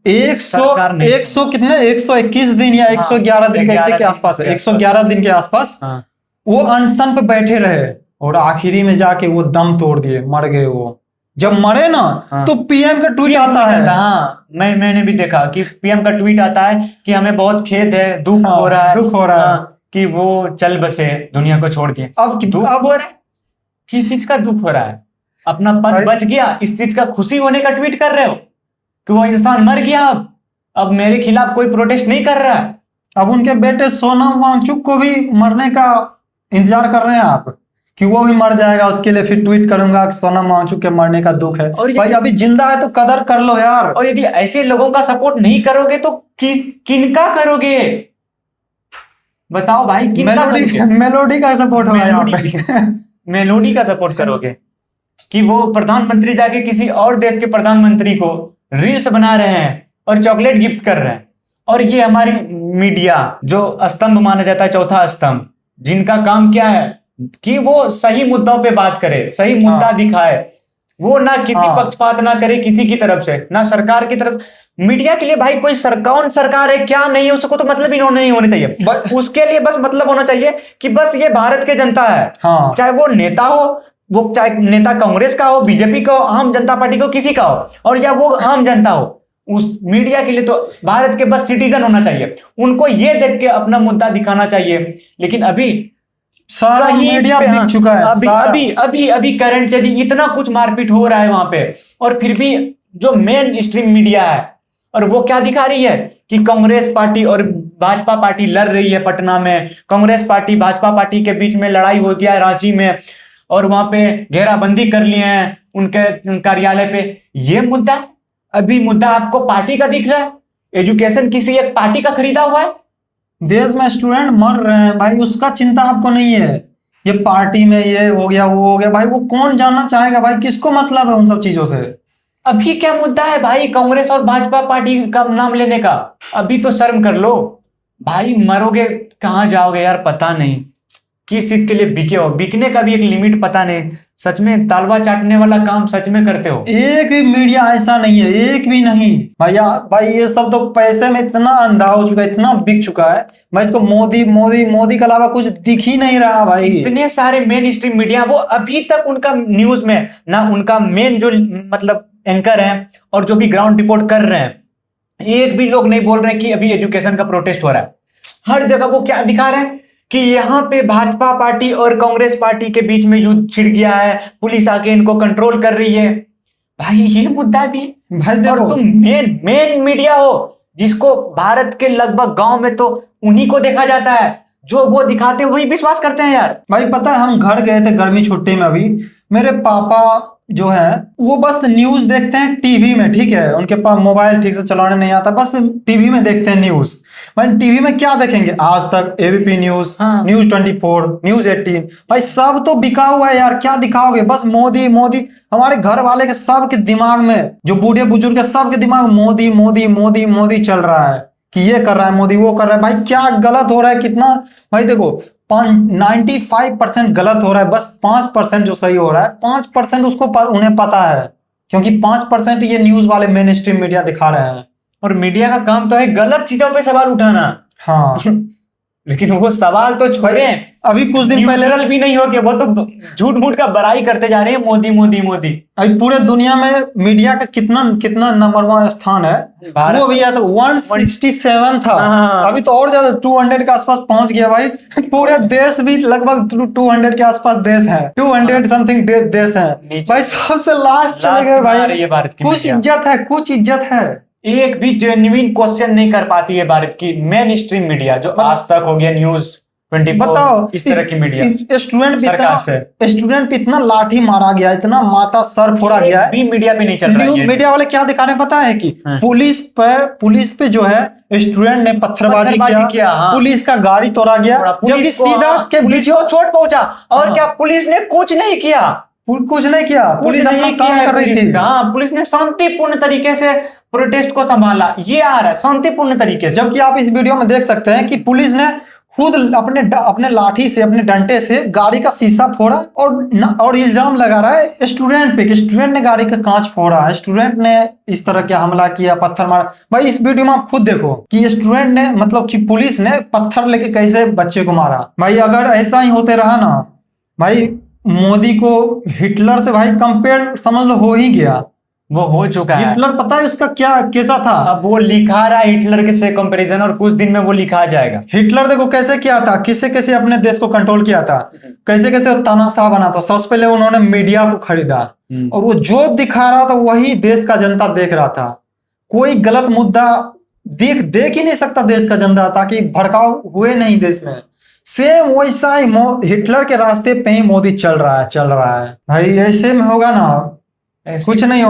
B: 100 कितने 121 दिन या 111 दिन कैसे के आसपास है, 111 दिन के आसपास वो अनशन पे बैठे रहे। और आखिरी में जाके वो दम तोड़ दिए, मर गए वो। जब मरे ना
A: हाँ।
B: तो पीएम का ट्वीट आता है।
A: हाँ, मैंने भी देखा कि पीएम का ट्वीट आता है कि हमें बहुत खेद है, दुख
B: हाँ,
A: हो रहा है,
B: दुख हो रहा है।
A: हाँ, कि वो चल बसे, दुनिया को छोड़ दिए।
B: अब
A: दुख हो रहा है, किस चीज का दुख हो रहा है? अपना पद बच गया, इस चीज का खुशी होने का ट्वीट कर रहे हो कि वो इंसान मर गया, अब मेरे खिलाफ कोई प्रोटेस्ट नहीं कर रहा है।
B: अब उनके बेटे सोनम वांगचुक को भी मरने का इंतजार कर रहे हैं आप कि वो भी मर जाएगा, उसके लिए फिर ट्वीट करूंगा कि सोनम वांगचुक के मरने का दुख है।
A: और
B: भाई अभी जिंदा है तो कदर कर लो यार।
A: और यदि ऐसे लोगों का सपोर्ट नहीं करोगे तो किनका करोगे? बताओ भाई, किनका करोगे?
B: मेलोडी का सपोर्ट होगा यहाँ पे।
A: मेलोडी का सपोर्ट करोगे कि वो प्रधानमंत्री जाके किसी और देश के प्रधानमंत्री को रील्स बना रहे हैं और चॉकलेट गिफ्ट कर रहे हैं, और ये हमारी मीडिया जो स्तंभ माना जाता है, चौथा स्तंभ, जिनका काम क्या है कि वो सही मुद्दों पे बात करे, सही मुद्दा दिखाए, वो ना किसी पक्षपात ना करे किसी की तरफ से, ना सरकार की तरफ। मीडिया के लिए भाई कोई कौन सरकार है क्या नहीं है उसको तो मतलब ही नहीं होने चाहिए। उसके लिए बस मतलब होना चाहिए कि बस ये भारत के जनता है। चाहे वो नेता हो, वो चाहे नेता कांग्रेस का हो, बीजेपी का हो, आम जनता पार्टी को, किसी का हो, और या वो आम जनता हो, उस मीडिया के लिए तो भारत के बस सिटीजन होना चाहिए। उनको ये देख के अपना मुद्दा दिखाना चाहिए। लेकिन अभी
B: सारा मीडिया बिक चुका है।
A: अभी करंट यदि इतना कुछ मारपीट हो रहा है वहां पे, और फिर भी जो मेन स्ट्रीम मीडिया है, और वो क्या दिखा रही है कि कांग्रेस पार्टी और भाजपा पार्टी लड़ रही है पटना में, कांग्रेस पार्टी भाजपा पार्टी के बीच में लड़ाई हो गया है रांची में, और वहां पे घेराबंदी कर लिए हैं उनके कार्यालय पे। ये मुद्दा, अभी मुद्दा आपको पार्टी का दिख रहा है? एजुकेशन किसी एक पार्टी का खरीदा हुआ है?
B: देश में स्टूडेंट मर रहे हैं भाई, उसका चिंता आपको नहीं है। ये पार्टी में ये हो गया वो हो गया, भाई वो कौन जानना चाहेगा भाई, किसको मतलब है उन सब चीजों से।
A: अभी क्या मुद्दा है भाई कांग्रेस और भाजपा पार्टी का नाम लेने का? अभी तो शर्म कर लो भाई, मरोगे कहां जाओगे यार पता नहीं, किस चीज के लिए बिके हो। बिकने का भी एक लिमिट पता नहीं। सच में तालवा चाटने वाला काम सच में करते हो।
B: एक भी मीडिया ऐसा नहीं है, एक भी नहीं भैया। भाई ये सब तो पैसे में इतना अंधा हो चुका है, इतना बिक चुका है भाई, इसको मोदी मोदी मोदी के अलावा कुछ दिख ही नहीं रहा भाई।
A: इतने सारे मेन स्ट्रीम मीडिया, वो अभी तक उनका न्यूज में ना, उनका मेन जो मतलब एंकर है और जो भी ग्राउंड रिपोर्ट कर रहे हैं, एक भी लोग नहीं बोल रहे कि अभी एजुकेशन का प्रोटेस्ट हो रहा है। हर जगह वो क्या दिखा रहे हैं कि यहाँ पे भाजपा पार्टी और कांग्रेस पार्टी के बीच में युद्ध छिड़ गया है, पुलिस आके इनको कंट्रोल कर रही है। भाई ये मुद्दा भी भाई, और तुम मेन मीडिया हो जिसको भारत के लगभग गांव में तो उन्हीं को देखा जाता है, जो वो दिखाते हैं वही विश्वास करते हैं यार।
B: भाई पता है हम घर गए थे गर्मी छुट्टी में, अभी मेरे पापा जो है वो बस न्यूज देखते हैं टीवी में, ठीक है, उनके पास मोबाइल ठीक से चलाने नहीं आता, बस टीवी में देखते हैं न्यूज। भाई टीवी में क्या देखेंगे, आज तक, एबीपी न्यूज, न्यूज 24, न्यूज 18, भाई सब तो बिका हुआ है यार, क्या दिखाओगे, बस मोदी मोदी। हमारे घर वाले के सबके दिमाग में, जो बूढ़े बुजुर्ग के सबके दिमाग में मोदी मोदी मोदी मोदी चल रहा है कि ये कर रहा है मोदी, वो कर रहा है। भाई क्या गलत हो रहा है कितना, भाई देखो 95% गलत हो रहा है, बस 5% जो सही हो रहा है, 5% उसको उन्हें पता है, क्योंकि 5% ये न्यूज वाले मेन स्ट्रीम मीडिया दिखा रहे हैं।
A: और मीडिया का काम तो है गलत चीजों पे सवाल उठाना।
B: हाँ
A: लेकिन वो सवाल तो छोड़े,
B: अभी कुछ दिन पहले भी
A: नहीं हो गया, वो तो झूठ मूठ का बड़ाई करते जा रहे हैं, मोदी मोदी मोदी।
B: अभी पूरे दुनिया में मीडिया का कितना नंबर 1 स्थान है, वो अभी तो 167 था। अभी तो और ज्यादा 200 के आसपास पहुंच गया भाई। पूरे देश भी लगभग 200 के आसपास देश है, 200 समथिंग देश है भाई, सबसे लास्ट चले गए भाई। कुछ इज्जत है, कुछ इज्जत है।
A: एक भी जेन्युइन क्वेश्चन नहीं कर पाती है भारत की मेन स्ट्रीम मीडिया, जो आज तक हो गया, न्यूज 24, बताओ इस तरह की मीडिया।
B: स्टूडेंट पे इतना लाठी मारा गया, इतना माथा सर फोड़ा गया है,
A: मीडिया पे नहीं चल रहा है।
B: मीडिया वाले क्या दिखाने पता है कि पुलिस पे जो है स्टूडेंट ने पत्थरबाजी किया, पुलिस का गाड़ी तोड़ा गया, जबकि सीधा के
A: पुलिस को चोट पहुंचा। और क्या पुलिस ने कुछ नहीं किया,
B: पुलिस अपना काम कर रही थी।
A: हाँ, पुलिस ने शांतिपूर्ण तरीके से प्रोटेस्ट को संभाला, ये आ रहा है शांतिपूर्ण तरीके से।
B: जबकि आप इस वीडियो में देख सकते हैं कि पुलिस ने खुद अपने लाठी से, अपने डंडे से गाड़ी का शीशा फोड़ा, और इल्जाम लगा रहा है स्टूडेंट पे कि स्टूडेंट ने गाड़ी का कांच फोड़ा है, स्टूडेंट ने इस तरह का हमला किया, पत्थर मारा। भाई इस वीडियो में आप खुद देखो कि स्टूडेंट ने, मतलब कि पुलिस ने पत्थर लेके कैसे बच्चे को मारा। भाई अगर ऐसा ही होते रहा ना भाई, मोदी को हिटलर से भाई कंपेयर समझ लो हो ही गया।
A: वो हो चुका है।
B: हिटलर पता है उसका क्या कैसा था?
A: अब वो लिखा रहा है हिटलर के से कंपैरिजन, और कुछ दिन में वो लिखा जाएगा।
B: हिटलर देखो कैसे किया था, किसे कैसे अपने देश को कंट्रोल किया था, कैसे कैसे तानाशाह बना था। सबसे पहले उन्होंने मीडिया को खरीदा और वो जो दिखा रहा था वही देश का जनता देख रहा था। कोई गलत मुद्दा देख ही नहीं सकता देश का जनता, ताकि भड़काव हुए नहीं देश में। सेम वैसा ही हिटलर के रास्ते पे ही मोदी चल रहा है भाई। ऐसे में होगा ना, कुछ नहीं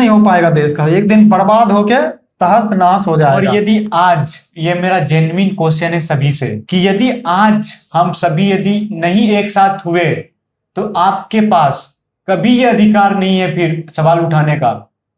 B: हो पाएगा देश का, एक दिन बर्बाद होके तहस नहस हो जाएगा।
A: और यदि आज, ये मेरा जेन्युइन क्वेश्चन है सभी से, कि यदि आज हम सभी यदि नहीं एक साथ हुए तो आपके पास कभी ये अधिकार नहीं है फिर सवाल उठाने का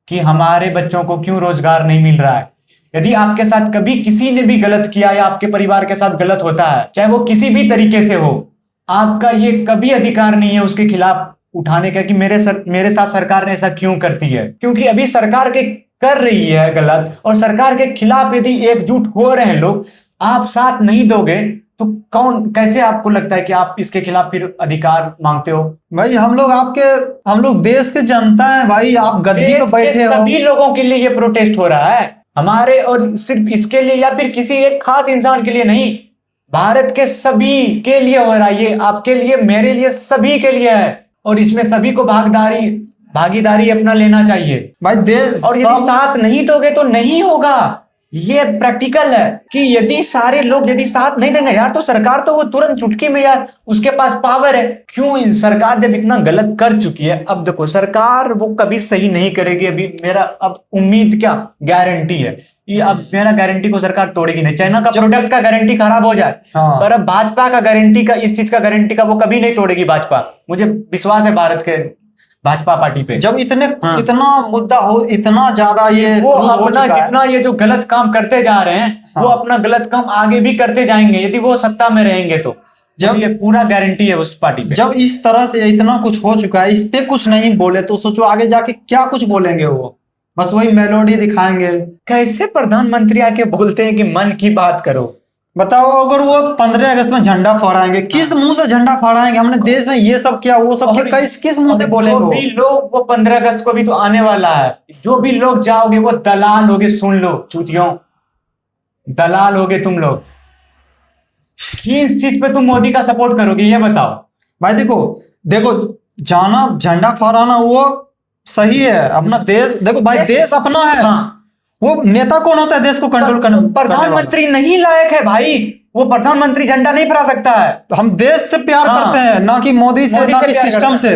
A: कि हमारे बच्चों को क्यों रोजगार नहीं मिल रहा है। यदि आपके साथ कभी किसी ने भी गलत किया या आपके परिवार के साथ गलत होता है, चाहे वो किसी भी तरीके से हो, आपका ये कभी अधिकार नहीं है उसके खिलाफ उठाने का कि मेरे साथ सरकार ने ऐसा क्यों करती है। क्योंकि अभी सरकार के कर रही है गलत, और सरकार के खिलाफ यदि एकजुट हो रहे हैं लोग, आप साथ नहीं दोगे तो कैसे आपको लगता है कि आप इसके खिलाफ फिर अधिकार मांगते हो?
B: भाई हम लोग देश के जनता हैं भाई। आप गद्दी पे बैठे हो,
A: सभी लोगों के लिए ये प्रोटेस्ट हो रहा है, हमारे और सिर्फ इसके लिए या फिर किसी एक खास इंसान के लिए नहीं, भारत के सभी के लिए हो रहा है। ये आपके लिए, मेरे लिए, सभी के लिए है, और इसमें सभी को भागीदारी अपना लेना चाहिए
B: भाई देश।
A: और यदि साथ नहीं दोगे तो नहीं होगा। ये प्रैक्टिकल है कि यदि सारे लोग यदि साथ नहीं देंगे यार, तो सरकार तो वो तुरंत चुटकी में यार उसके पास पावर है। क्यों सरकार जब इतना गलत कर चुकी है, अब देखो सरकार वो कभी सही नहीं करेगी। अभी मेरा अब उम्मीद क्या, गारंटी है ये, अब मेरा गारंटी को सरकार तोड़ेगी नहीं। चाइना का प्रोडक्ट का गारंटी खराब हो जाए, पर अब भाजपा का गारंटी का, इस चीज का गारंटी का वो कभी नहीं तोड़ेगी भाजपा। मुझे विश्वास है भारत के भाजपा पार्टी पे।
B: जब इतना मुद्दा हो, इतना ज्यादा ये
A: वो अपना जितना ये जो गलत काम करते जा रहे हैं, वो अपना गलत काम आगे भी करते जाएंगे यदि वो सत्ता में रहेंगे तो। जब ये पूरा गारंटी है उस पार्टी पे।
B: जब इस तरह से इतना कुछ हो चुका है, इस पे कुछ नहीं बोले तो सोचो आगे जाके क्या कुछ बोलेंगे। वो बस वही मेलोडी दिखाएंगे।
A: कैसे प्रधानमंत्री आके बोलते हैं कि मन की बात करो?
B: बताओ, अगर वो 15 अगस्त में झंडा फहराएंगे, किस मुंह से झंडा फहराएंगे? हमने देश में ये सब किया, वो सब किया, किस मुंह से बोलेंगे?
A: जो भी लोग, वो 15 अगस्त को भी तो आने वाला है, जो भी लोग जाओगे वो दलाल होगे। सुन लो चूतियों, दलाल होगे तुम लोग। किस चीज पे तुम मोदी का सपोर्ट करोगे ये बताओ
B: भाई। देखो जाना, झंडा फहराना वो सही है, अपना देश। देखो भाई, देश अपना है। हाँ। वो नेता कौन होता है देश को कंट्रोल करने?
A: प्रधानमंत्री नहीं लायक है भाई, वो प्रधानमंत्री झंडा नहीं फहरा सकता है।
B: हम देश से प्यार करते हैं, ना कि मोदी से, ना कि सिस्टम से।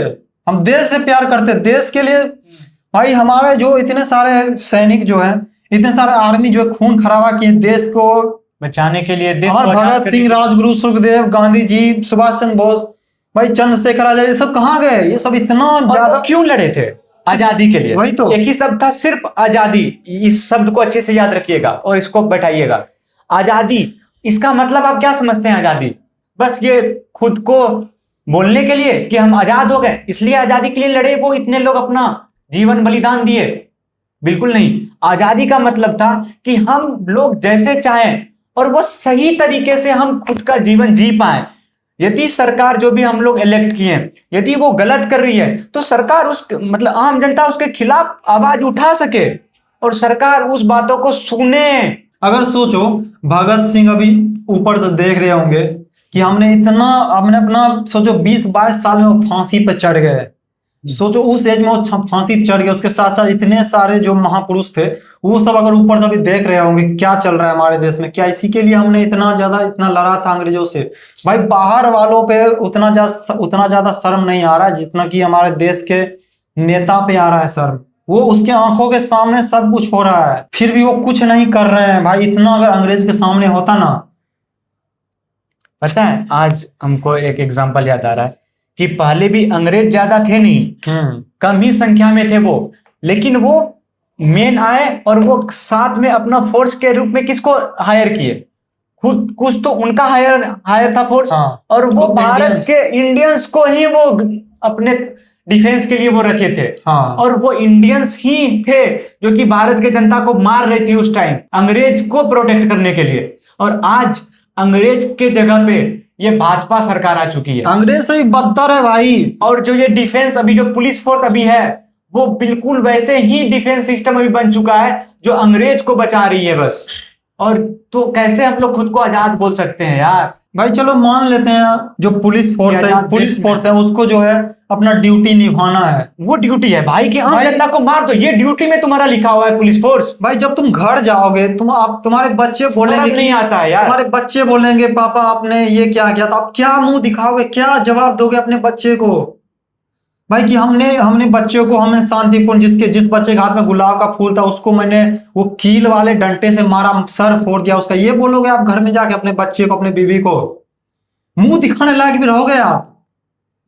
B: हम देश से प्यार करते हैं, देश के लिए। भाई हमारे जो इतने सारे सैनिक जो है, इतने सारे आर्मी जो है, खून खराबा किए देश को
A: बचाने के लिए।
B: भगत सिंह, राजगुरु, सुखदेव, गांधी जी, सुभाष चंद्र बोस, भाई चंद्रशेखर आजाद, ये सब कहाँ गए? ये सब इतना ज्यादा
A: क्यों लड़े थे? आजादी के लिए।
B: वही तो
A: एक ही शब्द था, सिर्फ आजादी। इस शब्द को अच्छे से याद रखिएगा और इसको बैठाइएगा। आजादी, इसका मतलब आप क्या समझते हैं? आजादी बस ये खुद को बोलने के लिए कि हम आजाद हो गए इसलिए आजादी के लिए लड़े वो इतने लोग, अपना जीवन बलिदान दिए? बिल्कुल नहीं। आजादी का मतलब था कि हम लोग जैसे चाहें और वो सही तरीके से हम खुद का जीवन जी पाए। यदि सरकार जो भी हम लोग इलेक्ट किए हैं, यदि वो गलत कर रही है तो सरकार मतलब आम जनता उसके खिलाफ आवाज उठा सके और सरकार उस बातों को सुने।
B: अगर सोचो, भगत सिंह अभी ऊपर से देख रहे होंगे कि हमने अपना सोचो 20-22 साल में वो फांसी पे चढ़ गए। सोचो उस एज में वो फांसी पे चढ़ गए, उसके साथ साथ इतने सारे जो महापुरुष थे वो सब अगर ऊपर से अभी देख रहे होंगे क्या चल रहा है हमारे देश में, क्या इसी के लिए हमने इतना लड़ा था अंग्रेजों से। भाई बाहर वालों पे उतना ज्यादा शर्म नहीं आ रहा है जितना कि हमारे देश के नेता पे आ रहा है शर्म। वो उसके आंखों के सामने सब कुछ हो रहा है, फिर भी वो कुछ नहीं कर रहे हैं। भाई इतना अगर अंग्रेज के सामने होता ना।
A: पता है, आज हमको एक एग्जाम्पल याद आ रहा है कि पहले भी अंग्रेज ज्यादा थे नहीं, कम ही संख्या में थे वो, लेकिन वो मेन आए और वो साथ में अपना फोर्स के रूप में किसको हायर किए? खुद कुछ तो उनका हायर था फोर्स। हाँ, और वो भारत के इंडियंस को ही वो अपने डिफेंस के लिए वो रखे थे। हाँ, और वो इंडियंस ही थे जो कि भारत के जनता को मार रही थी उस टाइम, अंग्रेज को प्रोटेक्ट करने के लिए। और आज अंग्रेज के जगह पे ये भाजपा सरकार आ चुकी है।
B: अंग्रेज से भी बदतर है भाई।
A: और जो ये डिफेंस अभी जो पुलिस फोर्स अभी है वो बिल्कुल वैसे ही डिफेंस सिस्टम अभी बन चुका है जो अंग्रेज को बचा रही है बस। और तो कैसे हम लोग खुद को आजाद बोल सकते हैं यार।
B: भाई चलो मान लेते हैं जो पुलिस फोर्स
A: ये
B: है,
A: आजाद
B: पुलिस
A: देश में
B: फोर्स है उसको जो है अपना ड्यूटी निभाना है।
A: वो ड्यूटी है भाई कि आम
B: भाई-
A: जनता को मार दो, ये ड्यूटी में तुम्हारा लिखा हुआ है पुलिस फोर्स।
B: भाई जब तुम घर जाओगे तुम्हारे बच्चे बोलेंगे
A: शर्म नहीं
B: कि
A: आता है यार।
B: तुम्हारे बच्चे बोलेंगे पापा आपने ये क्या किया था, आप क्या मुंह दिखाओगे, क्या जवाब दोगे अपने बच्चे को? भाई कि हमने बच्चों को हमने शांतिपूर्ण, जिस बच्चे के हाथ में गुलाब का फूल था उसको मैंने वो कील वाले डंडे से मारा, सर फोड़ दिया उसका, ये बोलोगे आप घर में जाके अपने बच्चे को, अपने बीवी को? मुंह दिखाने लायक भी रहोगे आप?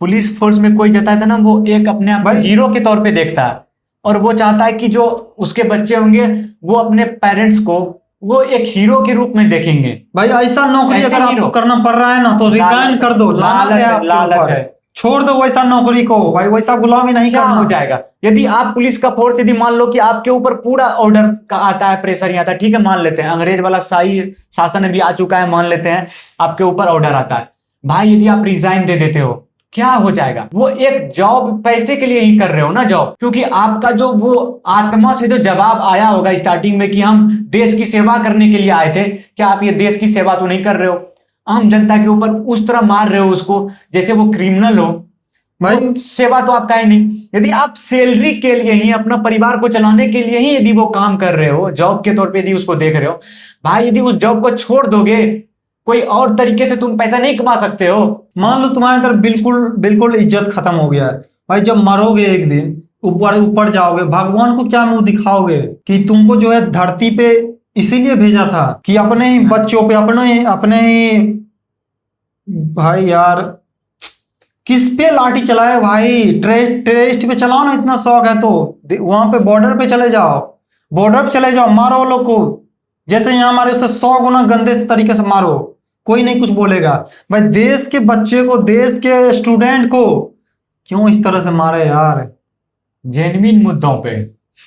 A: पुलिस फोर्स में कोई जाता है ना वो एक अपने आप को
B: भाई-
A: हीरो के तौर पे देखता है और वो चाहता है कि जो उसके बच्चे होंगे वो अपने पेरेंट्स को वो एक हीरो के रूप में देखेंगे।
B: भाई ऐसा नौकरी
A: ऐसे
B: अगर
A: हीरो।
B: आपको करना पड़ रहा है ना तो रिजाइन कर दो, लानत है आपके
A: लालच
B: ऊपर।
A: है।
B: छोड़ दो वैसा नौकरी को भाई, वैसा गुलामी नहीं
A: क्या हो
B: करना।
A: जाएगा यदि आप पुलिस का फोर्स यदि मान लो कि आपके ऊपर पूरा ऑर्डर का आता है, प्रेशर नहीं आता, ठीक है मान लेते हैं अंग्रेज वाला शाही शासन भी आ चुका है, मान लेते हैं आपके ऊपर ऑर्डर आता है भाई, यदि आप रिजाइन दे देते हो क्या हो जाएगा? वो एक जॉब पैसे के लिए ही कर रहे हो ना जॉब, क्योंकि आपका जो वो आत्मा से जो जवाब आया होगा स्टार्टिंग में कि हम देश की सेवा करने के लिए आए थे, क्या आप ये देश की सेवा तो नहीं कर रहे हो? आम जनता के ऊपर उस तरह मार रहे हो उसको जैसे वो क्रिमिनल हो
B: भाई
A: तो सेवा तो आपका है नहीं। यदि आप सैलरी के लिए ही अपना परिवार को चलाने के लिए ही यदि वो काम कर रहे हो, जॉब के तौर पे यदि उसको देख रहे हो भाई, यदि उस जॉब को छोड़ दोगे कोई और तरीके से तुम पैसा नहीं कमा सकते हो।
B: मान लो तुम्हारे अंदर बिल्कुल बिल्कुल इज्जत खत्म हो गया है भाई, जब मरोगे एक दिन ऊपर ऊपर जाओगे, भगवान को क्या मुंह दिखाओगे कि तुमको जो है धरती पे इसीलिए भेजा था कि अपने ही बच्चों पे अपने ही भाई यार किस पे लाठी चलाए भाई? टेररिस्ट पे चलाओ ना, इतना शौक है तो वहां पे बॉर्डर पे चले जाओ, बॉर्डर पे चले जाओ, मारो वो लोग को जैसे यहाँ हमारे उससे 100 गुना गंदे तरीके से मारो, कोई नहीं कुछ बोलेगा। भाई देश के बच्चे को, देश के स्टूडेंट को क्यों इस तरह से मारे यार?
A: जेन्युइन मुद्दों पे,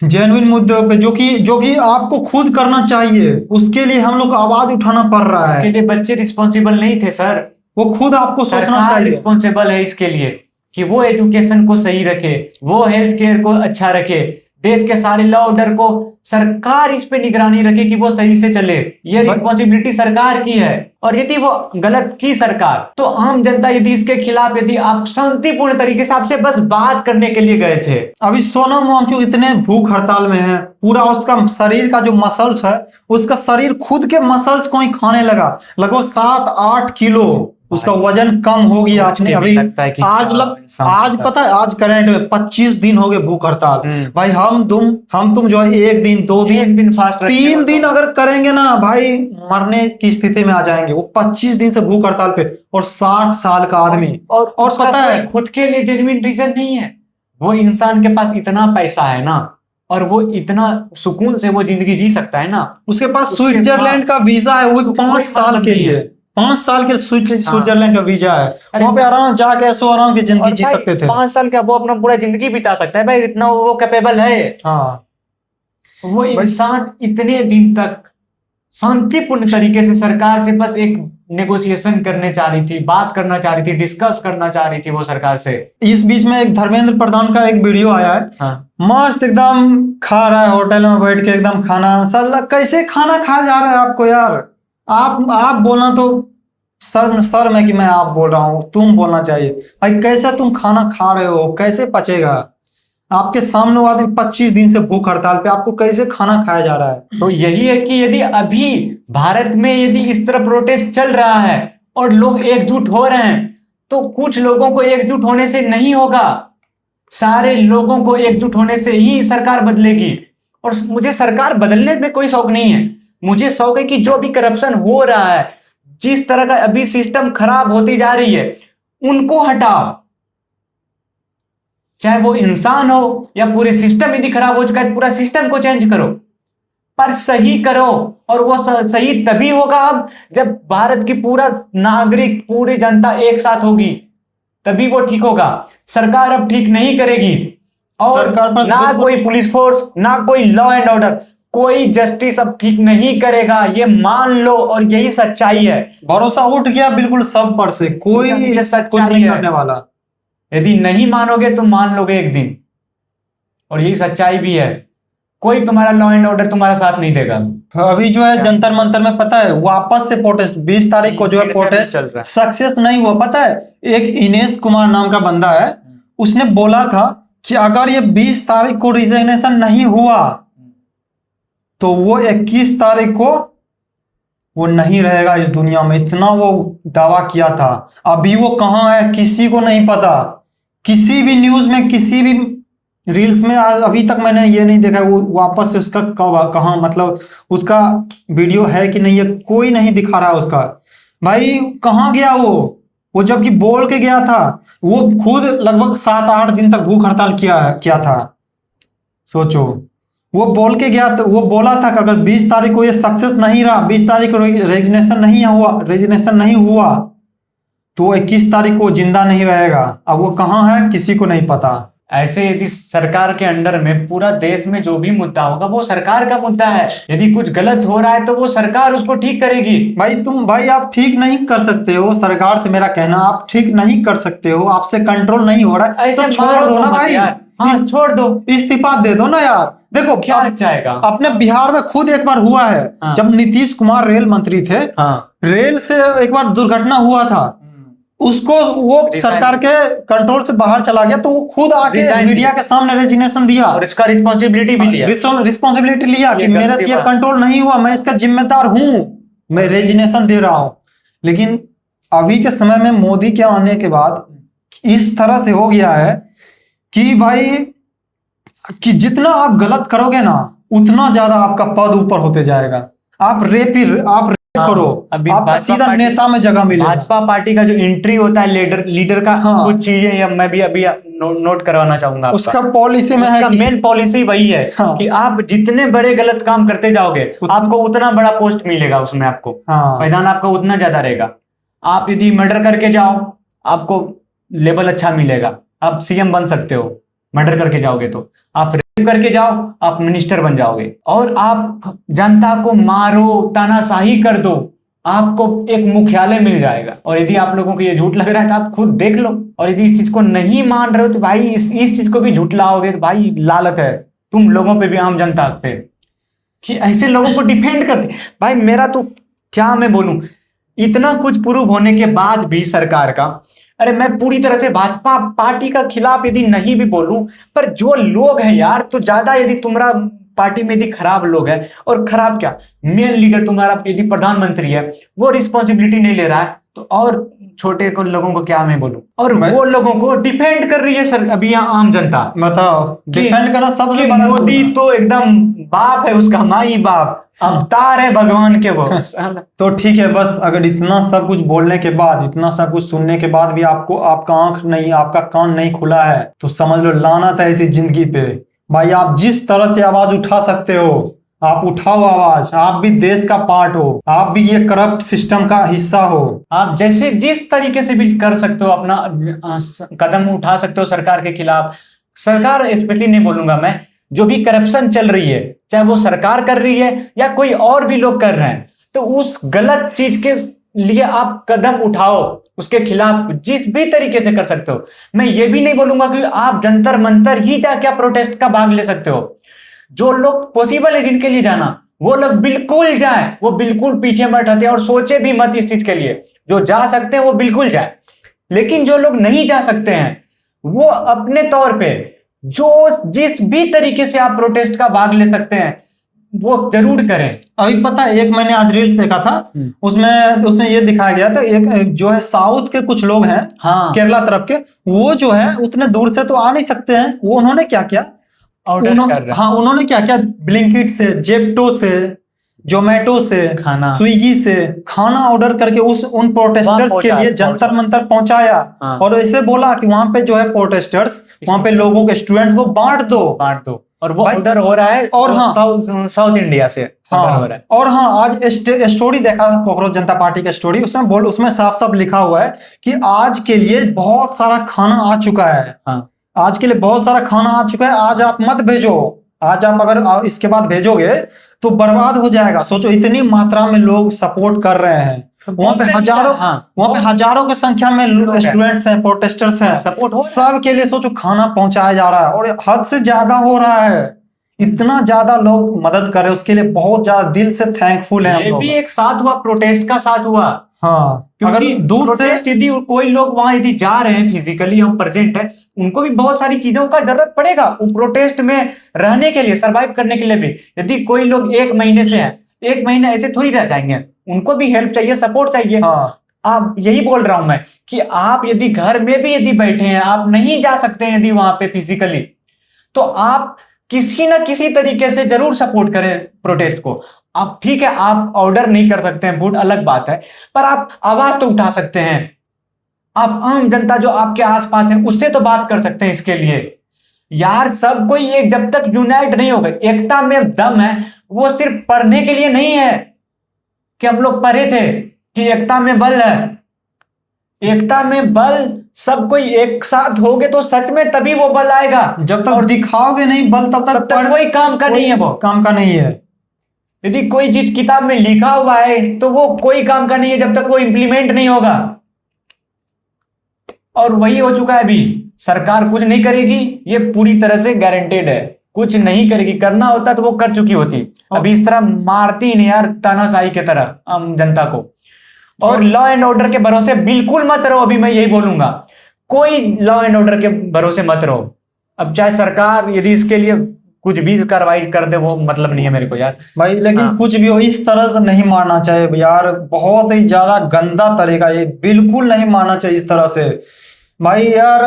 B: जेन्युइन मुद्दों पे जो कि आपको खुद करना चाहिए, उसके लिए हम लोग को आवाज उठाना पड़ रहा
A: उसके
B: है।
A: लिए बच्चे रिस्पॉन्सिबल नहीं थे सर,
B: वो खुद आपको सोचना
A: सरकार
B: चाहिए।
A: रिस्पॉन्सिबल है इसके लिए कि वो एजुकेशन को सही रखे, वो हेल्थ केयर को अच्छा रखे, देश के सारे लॉ ऑर्डर को सरकार इस पे निगरानी रखे कि वो सही से चले, ये रिस्पॉन्सिबिलिटी सरकार की है। और यदि वो गलत की सरकार तो आम जनता यदि इसके खिलाफ यदि आप शांतिपूर्ण तरीके से आपसे बस बात करने के लिए गए थे।
B: अभी सोनम वांगचुक इतने भूख हड़ताल में है, पूरा उसका शरीर का जो मसल्स है, उसका शरीर खुद के मसल्स को ही खाने लगा, लगभग 7-8 किलो उसका वजन कम हो गया। आपने अभी आज पता है आज करंट में 25 दिन हो गए भूख हड़ताल। भाई हम तुम जो है एक दिन 2 दिन
A: एक दिन फास्ट
B: 3 दिन अगर करेंगे ना भाई मरने की स्थिति में आ जाएंगे। वो 25 दिन से भूख हड़ताल पे, और 60 साल का आदमी।
A: और
B: पता है
A: खुद के लिए जेन्युइन रीजन नहीं है, वो इंसान के पास इतना पैसा है ना और वो इतना सुकून से वो जिंदगी जी सकता है ना,
B: उसके पास स्विट्जरलैंड का वीजा है, वो 5 साल के लिए, 5 साल के स्विट्जरलैंड का वीजा है, वहां पे आराम जाके ऐसो आराम की जिंदगी जी सकते थे।
A: 5 साल का वो अपना पूरा जिंदगी बिता सकता है भाई, इतना वो कैपेबल है।
B: हाँ
A: वो इंसान इतने दिन तक शांतिपूर्ण तरीके से सरकार से बस एक नेगोशिएशन करने चाह रही थी, बात करना चाह रही थी, डिस्कस करना चाह रही थी वो सरकार से।
B: इस बीच में एक धर्मेंद्र प्रधान का एक वीडियो आया है,
A: हाँ।
B: मस्त एकदम खा रहा है होटल में बैठ के एकदम खाना, साला कैसे खाना खा जा रहा है आपको यार? आप बोलना तो शर्म है कि मैं आप बोल रहा हूँ, तुम बोलना चाहिए भाई। कैसा तुम खाना खा रहे हो, कैसे पचेगा? आपके सामने वो आदमी 25 दिन से भूख हड़ताल पे, आपको कैसे खाना खाया जा रहा है?
A: तो यही है कि यदि अभी भारत में यदि इस तरह प्रोटेस्ट चल रहा है और लोग एकजुट हो रहे हैं तो कुछ लोगों को एकजुट होने से नहीं होगा, सारे लोगों को एकजुट होने से ही सरकार बदलेगी। और मुझे सरकार बदलने में कोई शौक नहीं है, मुझे शौक है कि जो भी करप्शन हो रहा है, जिस तरह का अभी सिस्टम खराब होती जा रही है, उनको हटाओ, चाहे वो इंसान हो या पूरे सिस्टम यदि खराब हो चुका है पूरा सिस्टम को चेंज करो, पर सही करो। और वो सही तभी होगा अब जब भारत की पूरा नागरिक, पूरी जनता एक साथ होगी, तभी वो ठीक होगा। सरकार अब ठीक नहीं करेगी और
B: सरकार
A: ना कोई पुलिस फोर्स, ना कोई लॉ एंड ऑर्डर, कोई जस्टिस अब ठीक नहीं करेगा, ये मान लो, और यही सच्चाई है।
B: भरोसा उठ गया बिल्कुल सब पर से, कोई
A: ये
B: कुछ
A: सच्चाई
B: नहीं
A: है।
B: करने वाला।
A: यदि नहीं मानोगे तो मान लोगे एक दिन, और यही सच्चाई भी है। कोई तुम्हारा लॉ एंड ऑर्डर तुम्हारा साथ नहीं देगा।
B: अभी जो है जंतर मंतर में पता है वापस से प्रोटेस्ट 20 तारीख को जो है
A: फिर से चल
B: प्रोटेस्ट
A: रहा है।
B: सक्सेस नहीं हुआ। पता है एक इनेश कुमार नाम का बंदा है, उसने बोला था कि अगर ये 20 तारीख को रिजिग्नेशन नहीं हुआ तो वो 21 तारीख को वो नहीं रहेगा इस दुनिया में। इतना वो दावा किया था। अभी वो कहाँ है किसी को नहीं पता। किसी भी न्यूज में, किसी भी रील्स में अभी तक मैंने ये नहीं देखा वो वापस से उसका कब कहाँ, मतलब उसका वीडियो है कि नहीं है, कोई नहीं दिखा रहा उसका। भाई कहाँ गया वो जबकि बोल के गया था। वो खुद लगभग 7-8 दिन तक भूख हड़ताल किया था। सोचो, वो बोल के गया था, वो बोला था कि अगर 20 तारीख को ये सक्सेस नहीं रहा, 20 तारीख को रेजिग्नेशन नहीं हुआ तो 21 तारीख को जिंदा नहीं रहेगा। अब वो कहाँ है किसी को नहीं पता।
A: ऐसे यदि सरकार के अंडर में पूरा देश में जो भी मुद्दा होगा वो सरकार का मुद्दा है। यदि कुछ गलत हो रहा है तो वो सरकार उसको ठीक करेगी।
B: भाई आप ठीक नहीं कर सकते हो। सरकार से मेरा कहना, आप ठीक नहीं कर सकते हो, आपसे कंट्रोल नहीं हो रहा है।
A: ऐसे
B: तो छोड़
A: मारो
B: दो
A: तो
B: ना
A: मत
B: भाई,
A: यार। हाँ, छोड़ दो,
B: इस्तीफा दे दो ना यार। देखो
A: क्या चाहेगा।
B: अपने बिहार में खुद एक बार हुआ है।
A: हाँ।
B: जब नीतीश कुमार रेल मंत्री थे,
A: हाँ,
B: रेल से एक बार दुर्घटना हुआ था, उसको वो सरकार के कंट्रोल से बाहर चला गया तो वो खुद आके
A: Resign
B: मीडिया के सामने रेजिग्नेशन दिया
A: और इसका रिस्पॉन्सिबिलिटी भी लिया।
B: रिस्पॉन्सिबिलिटी लिया कि मेरे से ये कंट्रोल नहीं हुआ, मैं इसका जिम्मेदार हूं, मैं रेजिग्नेशन दे रहा हूं। लेकिन अभी के समय में मोदी के आने के बाद इस तरह से हो गया है कि भाई कि जितना आप गलत करोगे ना उतना ज्यादा आपका पद ऊपर होते जाएगा। आप रेप करो,
A: अभी
B: आपका सीधा नेता में जगह मिलेगा।
A: भाजपा पार्टी का जो एंट्री होता है लीडर का,
B: हाँ।
A: कुछ चीजें या मैं भी अभी नोट करवाना चाहूंगा।
B: उसका पॉलिसी में है
A: उसका
B: कि
A: मेन पॉलिसी वही है
B: हाँ।
A: कि आप जितने बड़े गलत काम करते जाओगे आपको उतना बड़ा पोस्ट मिलेगा उसमें, आपको
B: हाँ।
A: मैदान आपका उतना ज्यादा रहेगा। आप यदि मर्डर करके जाओ आपको लेवल अच्छा मिलेगा, आप सीएम बन सकते हो। मर्डर करके जाओगे तो आप रेप करके जाओ आप मिनिस्टर बन जाओगे। और आप जनता को मारो, तानाशाही कर दो, आपको एक मुख्यालय मिल जाएगा। और यदि आप लोगों को ये झूठ लग रहा है तो आप खुद देख लो। और यदि इस चीज को नहीं मान रहे हो तो भाई इस चीज को भी झुठलाओगे तो भाई लालच है तुम लोगों पे भी, आम जनता पे, कि ऐसे लोगों को डिफेंड करते। भाई मेरा तो क्या मैं बोलूं, इतना कुछ प्रूव होने के बाद भी सरकार का, अरे मैं पूरी तरह से भाजपा पार्टी का खिलाफ यदि नहीं भी बोलूं, पर जो लोग हैं यार, तो ज्यादा यदि तुम्हारा पार्टी में यदि खराब लोग हैं, और खराब क्या, मेन लीडर तुम्हारा यदि प्रधानमंत्री है वो रिस्पॉन्सिबिलिटी नहीं ले रहा है तो और छोटे को लोगों को क्या मैं बोलूं। और वो लोगों को डिफेंड कर रही है सर अभी यहाँ आम जनता।
B: बताओ, डिफेंड करना सबसे बड़ा
A: मोदी तो एकदम बाप है उसका, माई बाप, अवतार है भगवान के वो।
B: तो ठीक है, बस अगर इतना सब कुछ बोलने के बाद, इतना सब कुछ सुनने के बाद भी आपका आंख नहीं, आपका कान नहीं खुला है तो समझ लो लानत है इसी जिंदगी पे। भाई आप जिस तरह से आवाज उठा सकते हो आप उठाओ आवाज। आप भी देश का पार्ट हो, आप भी ये करप्ट सिस्टम का हिस्सा हो। आप
A: जैसे जिस तरीके से भी कर सकते हो अपना कदम उठा सकते हो सरकार के खिलाफ। सरकार स्पेशली नहीं बोलूंगा मैं, जो भी करप्शन चल रही है चाहे वो सरकार कर रही है या कोई और भी लोग कर रहे हैं, तो उस गलत चीज के लिए आप कदम उठाओ, उसके खिलाफ जिस भी तरीके से कर सकते हो। मैं ये भी नहीं बोलूंगा कि आप जंतर मंतर ही जाके प्रोटेस्ट का भाग ले सकते हो। जो लोग पॉसिबल है जिनके लिए जाना वो लोग बिल्कुल जाएं, वो बिल्कुल पीछे मत हटे और सोचे भी मत इस चीज के लिए। जो जा सकते हैं वो बिल्कुल जाए, लेकिन जो लोग नहीं जा सकते हैं वो अपने तौर पे जो जिस भी तरीके से आप प्रोटेस्ट का भाग ले सकते हैं वो जरूर करें।
B: अभी पता है, एक मैंने आज रील्स देखा था, उसमें ये दिखाया गया था, एक जो है साउथ के कुछ लोग हैं,
A: हाँ।
B: केरला तरफ के, वो जो है उतने दूर से तो आ नहीं सकते हैं। वो उन्होंने क्या किया, उन्होंने क्या किया, ब्लिंकिट से, जेप्टो से, जोमेटो से, स्विगी से खाना ऑर्डर करके उन प्रोटेस्टर्स के लिए जंतर मंतर पहुंचाया। हाँ। और ऐसे बोला कि वहां पे जो है प्रोटेस्टर्स, वहां पे लोगों के स्टूडेंट्स को बांट दो।
A: और वो ऑर्डर हो रहा है, और हाँ साउथ इंडिया से
B: हाँ हो रहा है। और हाँ आज स्टोरी देखा कॉकरोच जनता पार्टी का स्टोरी, उसमें साफ साफ लिखा हुआ है कि आज के लिए बहुत सारा खाना आ चुका है। हाँ। आज के लिए बहुत सारा खाना आ चुका है, आज आप मत भेजो। आज आप अगर इसके बाद भेजोगे तो बर्बाद हो जाएगा। सोचो इतनी मात्रा में लोग सपोर्ट कर रहे हैं, वहां पे हजारों की संख्या में स्टूडेंट्स हैं, प्रोटेस्टर्स हैं,
A: सपोर्ट हो
B: सब के लिए सोचो खाना पहुंचाया जा रहा है और हद से ज्यादा हो रहा है। इतना ज्यादा लोग मदद कर रहे हैं, उसके लिए बहुत ज्यादा दिल से थैंकफुल है हम
A: ये
B: लोग।
A: भी एक साथ हुआ, प्रोटेस्ट का साथ हुआ।
B: हाँ,
A: क्योंकि
B: अगर दूर से
A: प्रोटेस्ट यदि कोई लोग वहां यदि जा रहे हैं, फिजिकली हम प्रेजेंट है, उनको भी बहुत सारी चीजों का जरूरत पड़ेगा वो प्रोटेस्ट में रहने के लिए, सरवाइव करने के लिए भी। यदि कोई लोग 1 महीने से हैं, 1 महीना ऐसे थोड़ी रह जाएंगे, उनको भी हेल्प चाहिए, सपोर्ट चाहिए।
B: हाँ,
A: आप यही बोल रहा हूं मैं कि आप यदि घर में भी यदि बैठे हैं, आप नहीं जा सकते हैं यदि वहां पे फिजिकली, तो आप किसी ना किसी तरीके से जरूर सपोर्ट करें प्रोटेस्ट को। आप ठीक है, आप ऑर्डर नहीं कर सकते हैं, बहुत अलग बात है, पर आप आवाज तो उठा सकते हैं। आप आम जनता जो आपके आसपास है उससे तो बात कर सकते हैं इसके लिए। यार सब कोई एक, जब तक यूनाइट नहीं होगा, एकता में दम है, वो सिर्फ पढ़ने के लिए नहीं है कि हम लोग पढ़े थे कि एकता में बल है। एकता में बल, सब कोई एक साथ होगे तो सच में तभी वो बल आएगा।
B: जब तक दिखाओगे नहीं बल तब तक
A: कोई काम का नहीं है, वो
B: काम का नहीं है।
A: यदि कोई चीज किताब में लिखा हुआ है तो वो कोई काम का नहीं है जब तक वो इंप्लीमेंट नहीं होगा। और वही हो चुका है अभी। सरकार कुछ नहीं करेगी, ये पूरी तरह से गारंटेड है, कुछ नहीं करेगी। करना होता तो वो कर चुकी होती, अभी इस तरह मारती नहीं यार, तानाशाही की तरह आम जनता को। और लॉ एंड ऑर्डर के भरोसे बिल्कुल मत रहो, अभी मैं यही बोलूंगा, कोई लॉ एंड ऑर्डर के भरोसे मत रहो। अब चाहे सरकार यदि इसके लिए कुछ भी कार्रवाई कर दे, वो मतलब नहीं है मेरे को यार
B: भाई, लेकिन
A: हाँ।
B: कुछ भी हो इस तरह से नहीं मारना चाहिए यार, बहुत ही ज्यादा गंदा तरीका, ये बिल्कुल नहीं मारना चाहिए इस तरह से। भाई यार,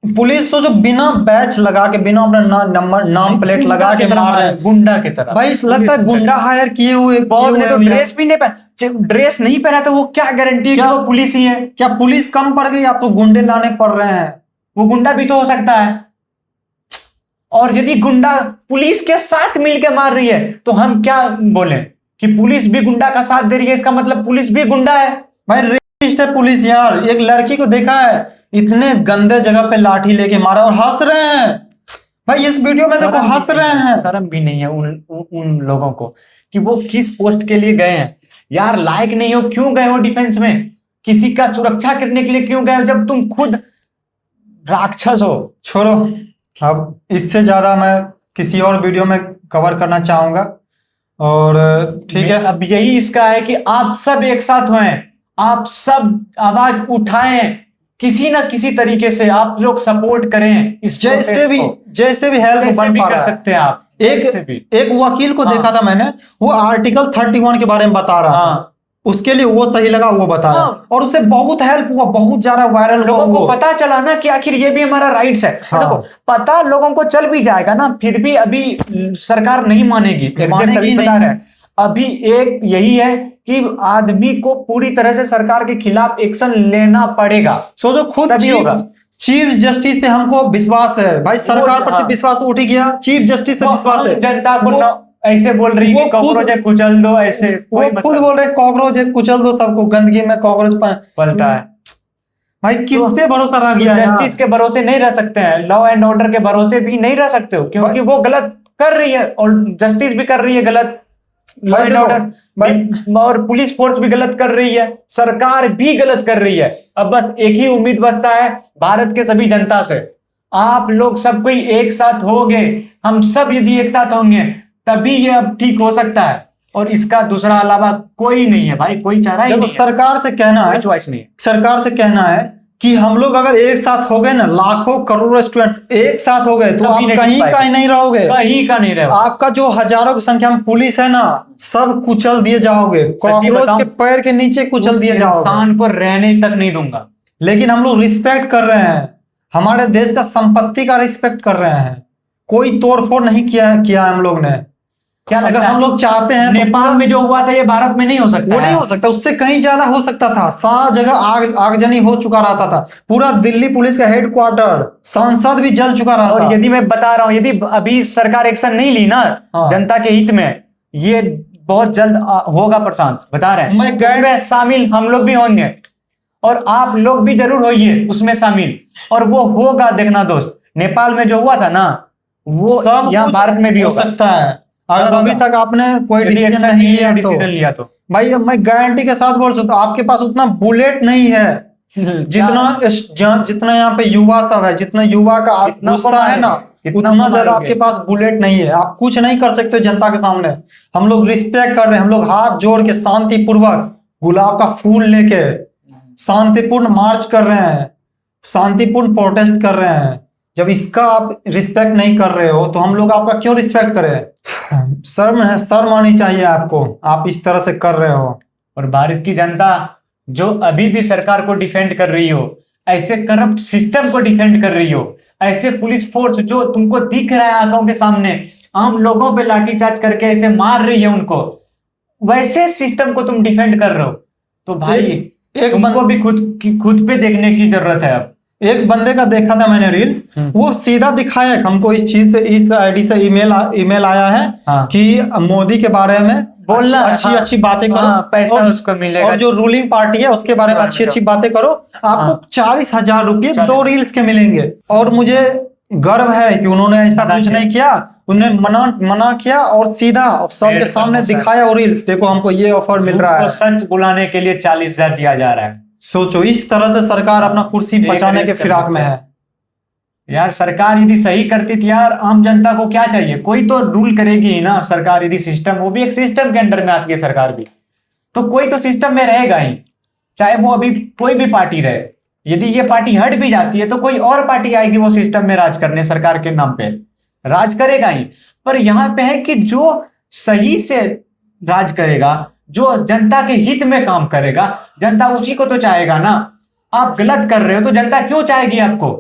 B: पुलिस तो जो बिना बैच लगा के, बिना अपना नंबर नाम प्लेट लगा के मार रहे हैं,
A: गुंडा की तरह।
B: भाई लगता है गुंडा हायर किए हुए
A: बहुत ने तो ड्रेस भी नहीं पहना, ड्रेस नहीं पहना तो वो क्या गारंटी है वो पुलिस ही है?
B: क्या पुलिस कम पड़ गई? आपको गुंडे लाने पड़ रहे हैं?
A: वो गुंडा भी तो हो सकता है। और यदि गुंडा पुलिस के साथ मिलकर मार रही है तो हम क्या बोले कि पुलिस भी गुंडा का साथ दे रही है, इसका मतलब पुलिस भी गुंडा है।
B: भाई रेपिस्ट है पुलिस यार। एक लड़की को देखा है, इतने गंदे जगह पे लाठी लेके मारा और हंस रहे हैं। भाई इस वीडियो में देखो हंस रहे हैं।
A: शर्म भी नहीं है उन लोगों को कि वो किस पोस्ट के लिए गए हैं। यार लायक नहीं हो, क्यों गए हो डिफेंस में? किसी का सुरक्षा करने के लिए क्यों गए हो जब तुम खुद राक्षस हो?
B: छोड़ो, अब इससे ज्यादा मैं किसी और वीडियो में कवर करना चाहूंगा। और ठीक है,
A: अब यही इसका है कि आप सब एक साथ हों, आप सब आवाज उठाएं, किसी ना किसी तरीके से आप लोग सपोर्ट करें इस
B: जैसे भी हेल्प बन पा
A: कर सकते हैं आप।
B: एक वकील को देखा था मैंने, वो आर्टिकल 31 के बारे में बता रहा था, उसके लिए वो सही लगा, वो बताया और उससे बहुत हेल्प हुआ, बहुत ज्यादा वायरल हुआ।
A: लोगों को पता चला ना कि आखिर ये भी हमारा राइट्स है। देखो पता लोगों को चल भी जाएगा ना, फिर भी अभी सरकार नहीं मानेगी, बता रहे हैं। अभी एक यही है कि आदमी को पूरी तरह से सरकार के खिलाफ एक्शन लेना पड़ेगा।
B: सोचो खुद चीफ जस्टिस पे हमको विश्वास है भाई, सरकार पर से विश्वास उठ गया, चीफ जस्टिस से विश्वास है।
A: जनता को ऐसे बोल रही है कॉकरोच है कुचल दो, ऐसे
B: वो खुद बोल रहे कॉकरोच है कुचल दो सबको, गंदगी में कॉकरोच पलता है। भाई किस पे भरोसा रह गया?
A: जस्टिस के भरोसे नहीं रह सकते हैं, लॉ एंड ऑर्डर के भरोसे भी नहीं रह सकते हो, क्योंकि वो गलत कर रही है और जस्टिस भी कर रही है गलत, लॉ एंड ऑर्डर और पुलिस फोर्स भी गलत कर रही है, सरकार भी गलत कर रही है। अब बस एक ही उम्मीद बचता है भारत के सभी जनता से, आप लोग सब कोई एक साथ होंगे, हम सब यदि एक साथ होंगे तभी ये अब ठीक हो सकता है। और इसका दूसरा अलावा कोई नहीं है भाई, कोई चारा ही नहीं है।
B: सरकार से कहना है,
A: चॉइस नहीं है।
B: सरकार से कहना है कि हम लोग अगर एक साथ हो गए ना, लाखों करोड़ों स्टूडेंट्स एक साथ हो गए तो आप कहीं का ही नहीं रहोगे,
A: कहीं का नहीं रहोगे।
B: आपका जो हजारों की संख्या में पुलिस है ना, सब कुचल दिए जाओगे, कॉकरोच के पैर के नीचे कुचल दिए जाओगे।
A: इंसान को रहने तक नहीं दूंगा।
B: लेकिन हम लोग रिस्पेक्ट कर रहे हैं, हमारे देश का संपत्ति का रिस्पेक्ट कर रहे हैं, कोई तोड़फोड़ नहीं किया हम लोग ने।
A: क्या
B: अगर हम लोग चाहते हैं
A: नेपाल में जो हुआ था ये भारत में नहीं हो सकता,
B: वो नहीं हो सकता, उससे कहीं ज्यादा हो सकता था। सारा जगह आगजनी हो चुका रहता था, पूरा दिल्ली पुलिस का हेडक्वार्टर, संसद भी जल चुका रहा था।
A: और यदि मैं बता रहा हूं, यदि अभी सरकार एक्शन नहीं ली ना जनता के हित में, ये बहुत जल्द होगा प्रशांत, बता रहे हैं। मैं शामिल हम लोग भी होंगे और आप लोग भी जरूर होइए उसमें शामिल, और वो होगा। देखना दोस्त, नेपाल में जो हुआ था ना, वो सब यहाँ भारत में भी हो सकता है।
B: अगर अभी तक आपने कोई डिसीजन नहीं लिया
A: डिसीजन लिया तो
B: भाई अब मैं गारंटी के साथ बोल सकता हूँ आपके पास उतना बुलेट नहीं है जितना यहाँ पे युवा सब है, जितना युवा का गुस्सा है ना, उतना ज्यादा आपके पास बुलेट नहीं है। आप कुछ नहीं कर सकते जनता के सामने। हम लोग रिस्पेक्ट कर रहे हैं, हम लोग हाथ जोड़ के शांतिपूर्वक गुलाब का फूल लेके शांतिपूर्ण मार्च कर रहे हैं, शांतिपूर्ण प्रोटेस्ट कर रहे हैं। जब इसका आप रिस्पेक्ट नहीं कर रहे हो तो हम लोग आपका क्यों रिस्पेक्ट करें? शर्म आनी चाहिए आपको, आप इस तरह से कर रहे हो।
A: और भारत की जनता जो अभी भी सरकार को डिफेंड कर रही हो, ऐसे करप्ट सिस्टम को डिफेंड कर रही हो, ऐसे पुलिस फोर्स जो तुमको दिख रहा है आंखों के सामने आम लोगों पे लाठीचार्ज करके ऐसे मार रही है उनको, वैसे सिस्टम को तुम डिफेंड कर रहे हो, तो भाई एक तुमको भी खुद पे देखने की जरूरत है। अब
B: एक बंदे का देखा था मैंने रील्स, वो सीधा दिखाया हमको इस चीज से, इस आईडी से ईमेल आया है कि मोदी के बारे में बोलना, अच्छी बातें करो,
A: पैसा उसको मिलेगा,
B: और जो रूलिंग पार्टी है उसके बारे में अच्छी बातें करो, आपको 40,000 रुपये 2 रील्स के मिलेंगे। और मुझे गर्व है कि उन्होंने ऐसा कुछ नहीं किया, उन्होंने मना किया और सीधा सबके सामने दिखाया और रील्स, देखो हमको ये ऑफर मिल रहा है।
A: सच बुलाने के लिए 40,000 दिया जा रहा है।
B: सोचो इस तरह से सरकार अपना कुर्सी बचाने के फिराक में है।
A: यार सरकार यदि सही करती थी यार, आम जनता को क्या चाहिए, कोई तो रूल करेगी ही ना सरकार। यदि सिस्टम, वो भी एक सिस्टम के अंडर में आती है सरकार भी, तो कोई तो सिस्टम में रहेगा ही, चाहे वो अभी कोई भी पार्टी रहे। यदि ये पार्टी हट भी जाती है तो कोई और पार्टी आएगी वो सिस्टम में राज करने, सरकार के नाम पे राज करेगा ही। पर यहाँ पे है कि जो सही से राज करेगा, जो जनता के हित में काम करेगा, जनता उसी को तो चाहेगा ना। आप गलत कर रहे हो तो जनता क्यों चाहेगी आपको?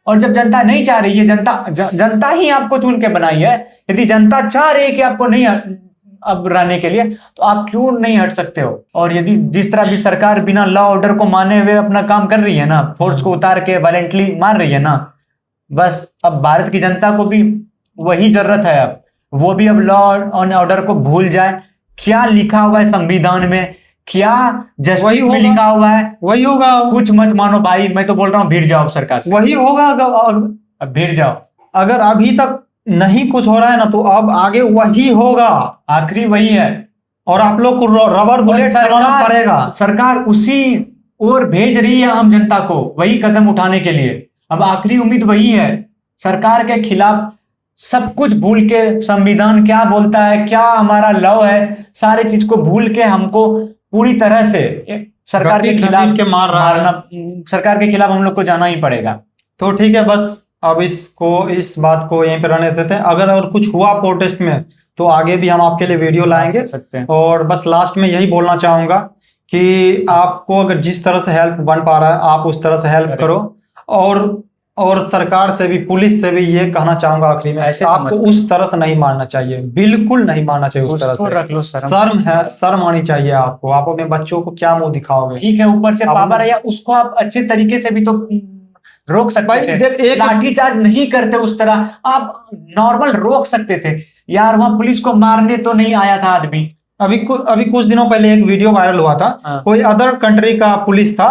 A: और जब जनता नहीं चाह रही है, जनता ही आपको चुन के बनाई है, यदि जनता चाह रही है कि आपको नहीं अब रहने के लिए, तो आप क्यों नहीं हट सकते हो? और यदि जिस तरह भी सरकार बिना लॉ ऑर्डर को माने हुए अपना काम कर रही है ना, फोर्स को उतार के वायलेंटली मार रही है ना, बस अब भारत की जनता को भी वही जरूरत है। अब वो भी अब लॉ एंड ऑर्डर को भूल जाए। क्या लिखा हुआ है संविधान में, क्या जस्टिस में लिखा हुआ है,
B: वही होगा।
A: कुछ मत मानो भाई, मैं तो बोल रहा हूँ भिड़ जाओ सरकार से,
B: वही होगा।
A: अब भिड़ जाओ।
B: अगर अभी तक नहीं कुछ हो रहा है ना, तो अब आगे वही होगा,
A: आखिरी वही है।
B: और आप लोग को रबर बुलेट चलाना पड़ेगा।
A: सरकार उसी ओर भेज रही है आम जनता को, वही कदम उठाने के लिए। अब आखिरी उम्मीद वही है, सरकार के खिलाफ सब कुछ भूल के, संविधान क्या बोलता है, क्या हमारा लॉ है, सारे चीज को भूल के हमको पूरी तरह से सरकार के खिलाफ सरकार के खिलाफ हम लोग को जाना ही पड़ेगा।
B: तो ठीक है, बस अब इस बात को यहीं पे रहने देते हैं। अगर और कुछ हुआ प्रोटेस्ट में तो आगे भी हम आपके लिए वीडियो लाएंगे। और बस लास्ट में यही बोलना चाहूंगा कि आपको अगर जिस तरह से हेल्प बन पा रहा है आप उस तरह से हेल्प करो। और सरकार से भी, पुलिस से भी ये कहना चाहूंगा आखिरी में, आपको उस तरह से नहीं मारना चाहिए, बिल्कुल नहीं मारना चाहिए उस तरह से।
A: रख लो
B: शर्म है, शर्म आनी चाहिए आपको। आप अपने बच्चों को क्या मुंह दिखाओगे?
A: ठीक है, ऊपर से पावर है, उसको आप अच्छे तरीके से भी तो रोक सकते थे। लाठीचार्ज नहीं करते उस तरह, आप नॉर्मल रोक सकते थे यार। वहां पुलिस को मारने तो नहीं आया था आदमी।
B: अभी कुछ दिनों पहले एक वीडियो वायरल हुआ था। कोई अदर कंट्री का पुलिस था,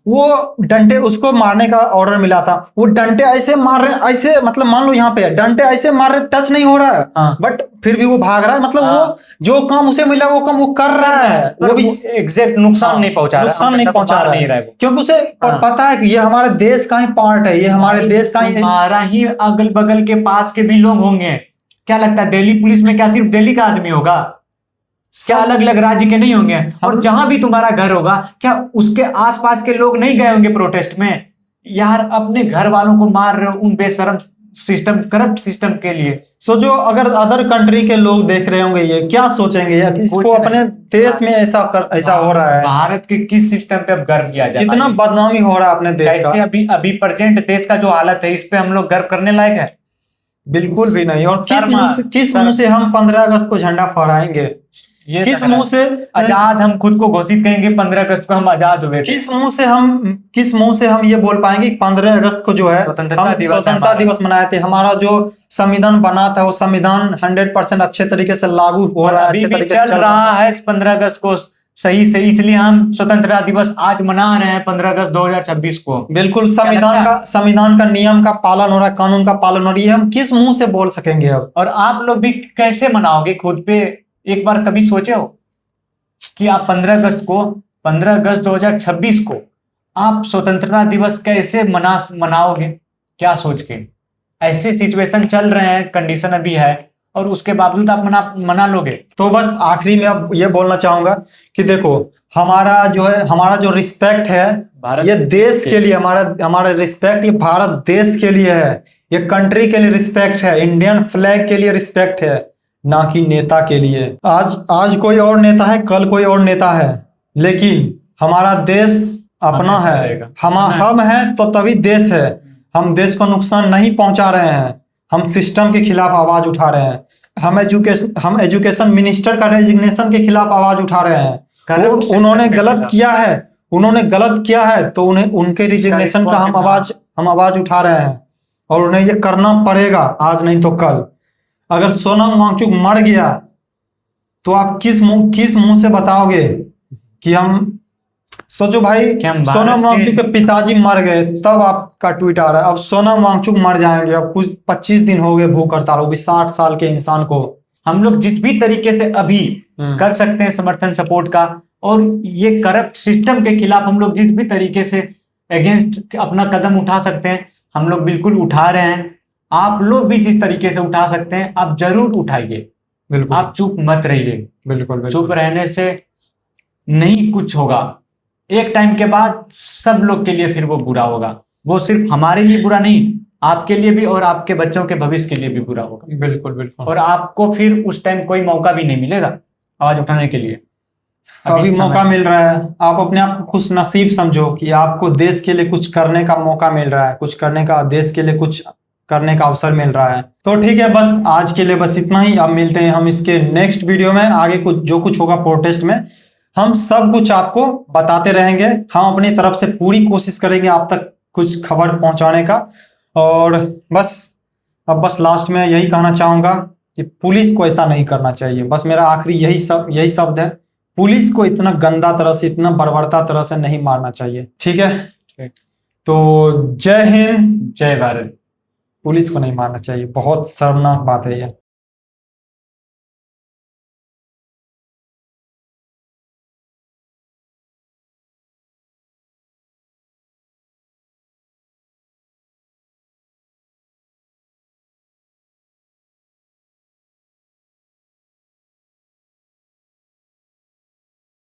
B: वो डंडे, उसको मारने का ऑर्डर मिला था, वो डंडे ऐसे मार रहे, ऐसे मतलब मान लो यहाँ पे डंडे ऐसे मार रहे, टच नहीं हो रहा है, बट फिर भी वो भाग रहा है। मतलब वो जो काम उसे मिला वो काम वो कर रहा है, वो भी
A: एग्जैक्ट नुकसान नहीं पहुंचा रहा है,
B: क्योंकि उसे पता है कि ये हमारे देश का ही पार्ट है, ये हमारे देश का ही,
A: हमारा ही अगल बगल के पास के भी लोग होंगे। क्या लगता है दिल्ली पुलिस में क्या सिर्फ दिल्ली का आदमी होगा? क्या अलग अलग राज्य के नहीं होंगे? और जहां भी तुम्हारा घर होगा, क्या उसके आसपास के लोग नहीं गए होंगे प्रोटेस्ट में? यार अपने घर वालों को मार रहे हो उन बेशरम सिस्टम, करप्ट सिस्टम के लिए।
B: सोचो अगर अदर कंट्री के लोग देख रहे होंगे ये क्या सोचेंगे, या इसको अपने देश में ऐसा हो रहा है।
A: भारत के किस सिस्टम पे अब गर्व किया जाए?
B: कितना बदनामी हो रहा है अपने देश का।
A: अभी प्रेजेंट देश का जो हालत है, इस पे हम लोग गर्व करने लायक है?
B: बिल्कुल भी नहीं। और किस मुंह से हम 15 अगस्त को झंडा फहराएंगे? किस मुंह से
A: आजाद हम खुद को घोषित करेंगे 15 अगस्त को हम आजाद हुए?
B: किस मुंह से हम ये बोल पाएंगे 15 अगस्त को जो है स्वतंत्रता दिवस मनाए थे? हमारा जो संविधान बना था वो संविधान 100% अच्छे तरीके से लागू हो रहा है, अच्छे तरीके से
A: चल रहा है। 15 अगस्त को सही सही, इसलिए हम स्वतंत्रता दिवस आज मना रहे हैं 15 अगस्त 2026 को।
B: बिल्कुल,
A: लगता
B: संविधान का नियम का पालन हो रहा है, कानून का पालन हो रहा है, ये हम किस मुंह से बोल सकेंगे अब।
A: और आप लोग भी कैसे मनाओगे खुद पे एक बार कभी सोचे हो कि आप 15 अगस्त 2026 को आप स्वतंत्रता दिवस कैसे मनाओगे? क्या सोच के? ऐसे सिचुएशन चल रहे हैं, कंडीशन अभी है, और उसके बावजूद आप मना लोगे?
B: तो बस आखिरी में अब ये बोलना चाहूंगा कि देखो, हमारा जो रिस्पेक्ट है
A: भारत
B: ये देश के लिए, हमारा रिस्पेक्ट ये भारत देश के लिए है, ये कंट्री के लिए रिस्पेक्ट है, इंडियन फ्लैग के लिए रिस्पेक्ट है, ना कि नेता के लिए। आज कोई और नेता है, कल कोई और नेता है, लेकिन हमारा देश अपना है। हम हैं तो तभी देश है। हम देश को नुकसान नहीं पहुंचा रहे हैं, हम सिस्टम के खिलाफ आवाज उठा रहे हैं। हम एजुकेशन मिनिस्टर का रेजिग्नेशन के खिलाफ आवाज उठा रहे हैं। उन्होंने गलत किया है तो उनके रिजिग्नेशन का हम आवाज उठा रहे हैं, और उन्हें ये करना पड़ेगा, आज नहीं तो कल। अगर सोनम वांगचुक मर गया तो आप किस मुंह से बताओगे कि हम, सोचो भाई, सोनम वांगचुक के पिताजी मर गए तब आपका ट्वीट आ रहा है, अब सोनम वांगचुक मर जाएंगे, अब कुछ 25 दिन हो गए भूख हड़ताल हो गई 60 साल के इंसान को।
A: हम लोग जिस भी तरीके से अभी कर सकते हैं समर्थन सपोर्ट का, और ये करप्ट सिस्टम के खिलाफ हम लोग जिस भी तरीके से अगेंस्ट अपना कदम उठा सकते हैं, हम लोग बिल्कुल उठा रहे हैं। आप लोग भी जिस तरीके से उठा सकते हैं आप जरूर उठाइए।
B: बिल्कुल,
A: आप चुप मत रहिए।
B: बिल्कुल,
A: चुप रहने से नहीं कुछ होगा, एक टाइम के बाद सब लोग के लिए फिर वो बुरा होगा। वो सिर्फ हमारे लिए बुरा नहीं, आपके लिए भी और आपके बच्चों के भविष्य के लिए भी बुरा होगा।
B: बिल्कुल, बिल्कुल।
A: और आपको फिर उस टाइम कोई मौका भी नहीं मिलेगा आवाज उठाने के लिए।
B: अभी मौका मिल रहा है, आप अपने आप को खुश नसीब समझो कि आपको देश के लिए कुछ करने का मौका मिल रहा है, देश के लिए कुछ करने का अवसर मिल रहा है। तो ठीक है, बस आज के लिए बस इतना ही। अब मिलते हैं हम इसके नेक्स्ट वीडियो में। आगे जो कुछ होगा प्रोटेस्ट में हम सब कुछ आपको बताते रहेंगे। हम अपनी तरफ से पूरी कोशिश करेंगे आप तक कुछ खबर पहुंचाने का। और बस लास्ट में यही कहना चाहूंगा कि पुलिस को ऐसा नहीं करना चाहिए। बस मेरा आखिरी यही शब्द है, पुलिस को इतना गंदा तरह से, इतना बर्बरता तरह से नहीं मारना चाहिए। ठीक है, तो जय हिंद,
A: जय भारत।
B: पुलिस को नहीं मारना चाहिए, बहुत शर्मनाक बात है ये।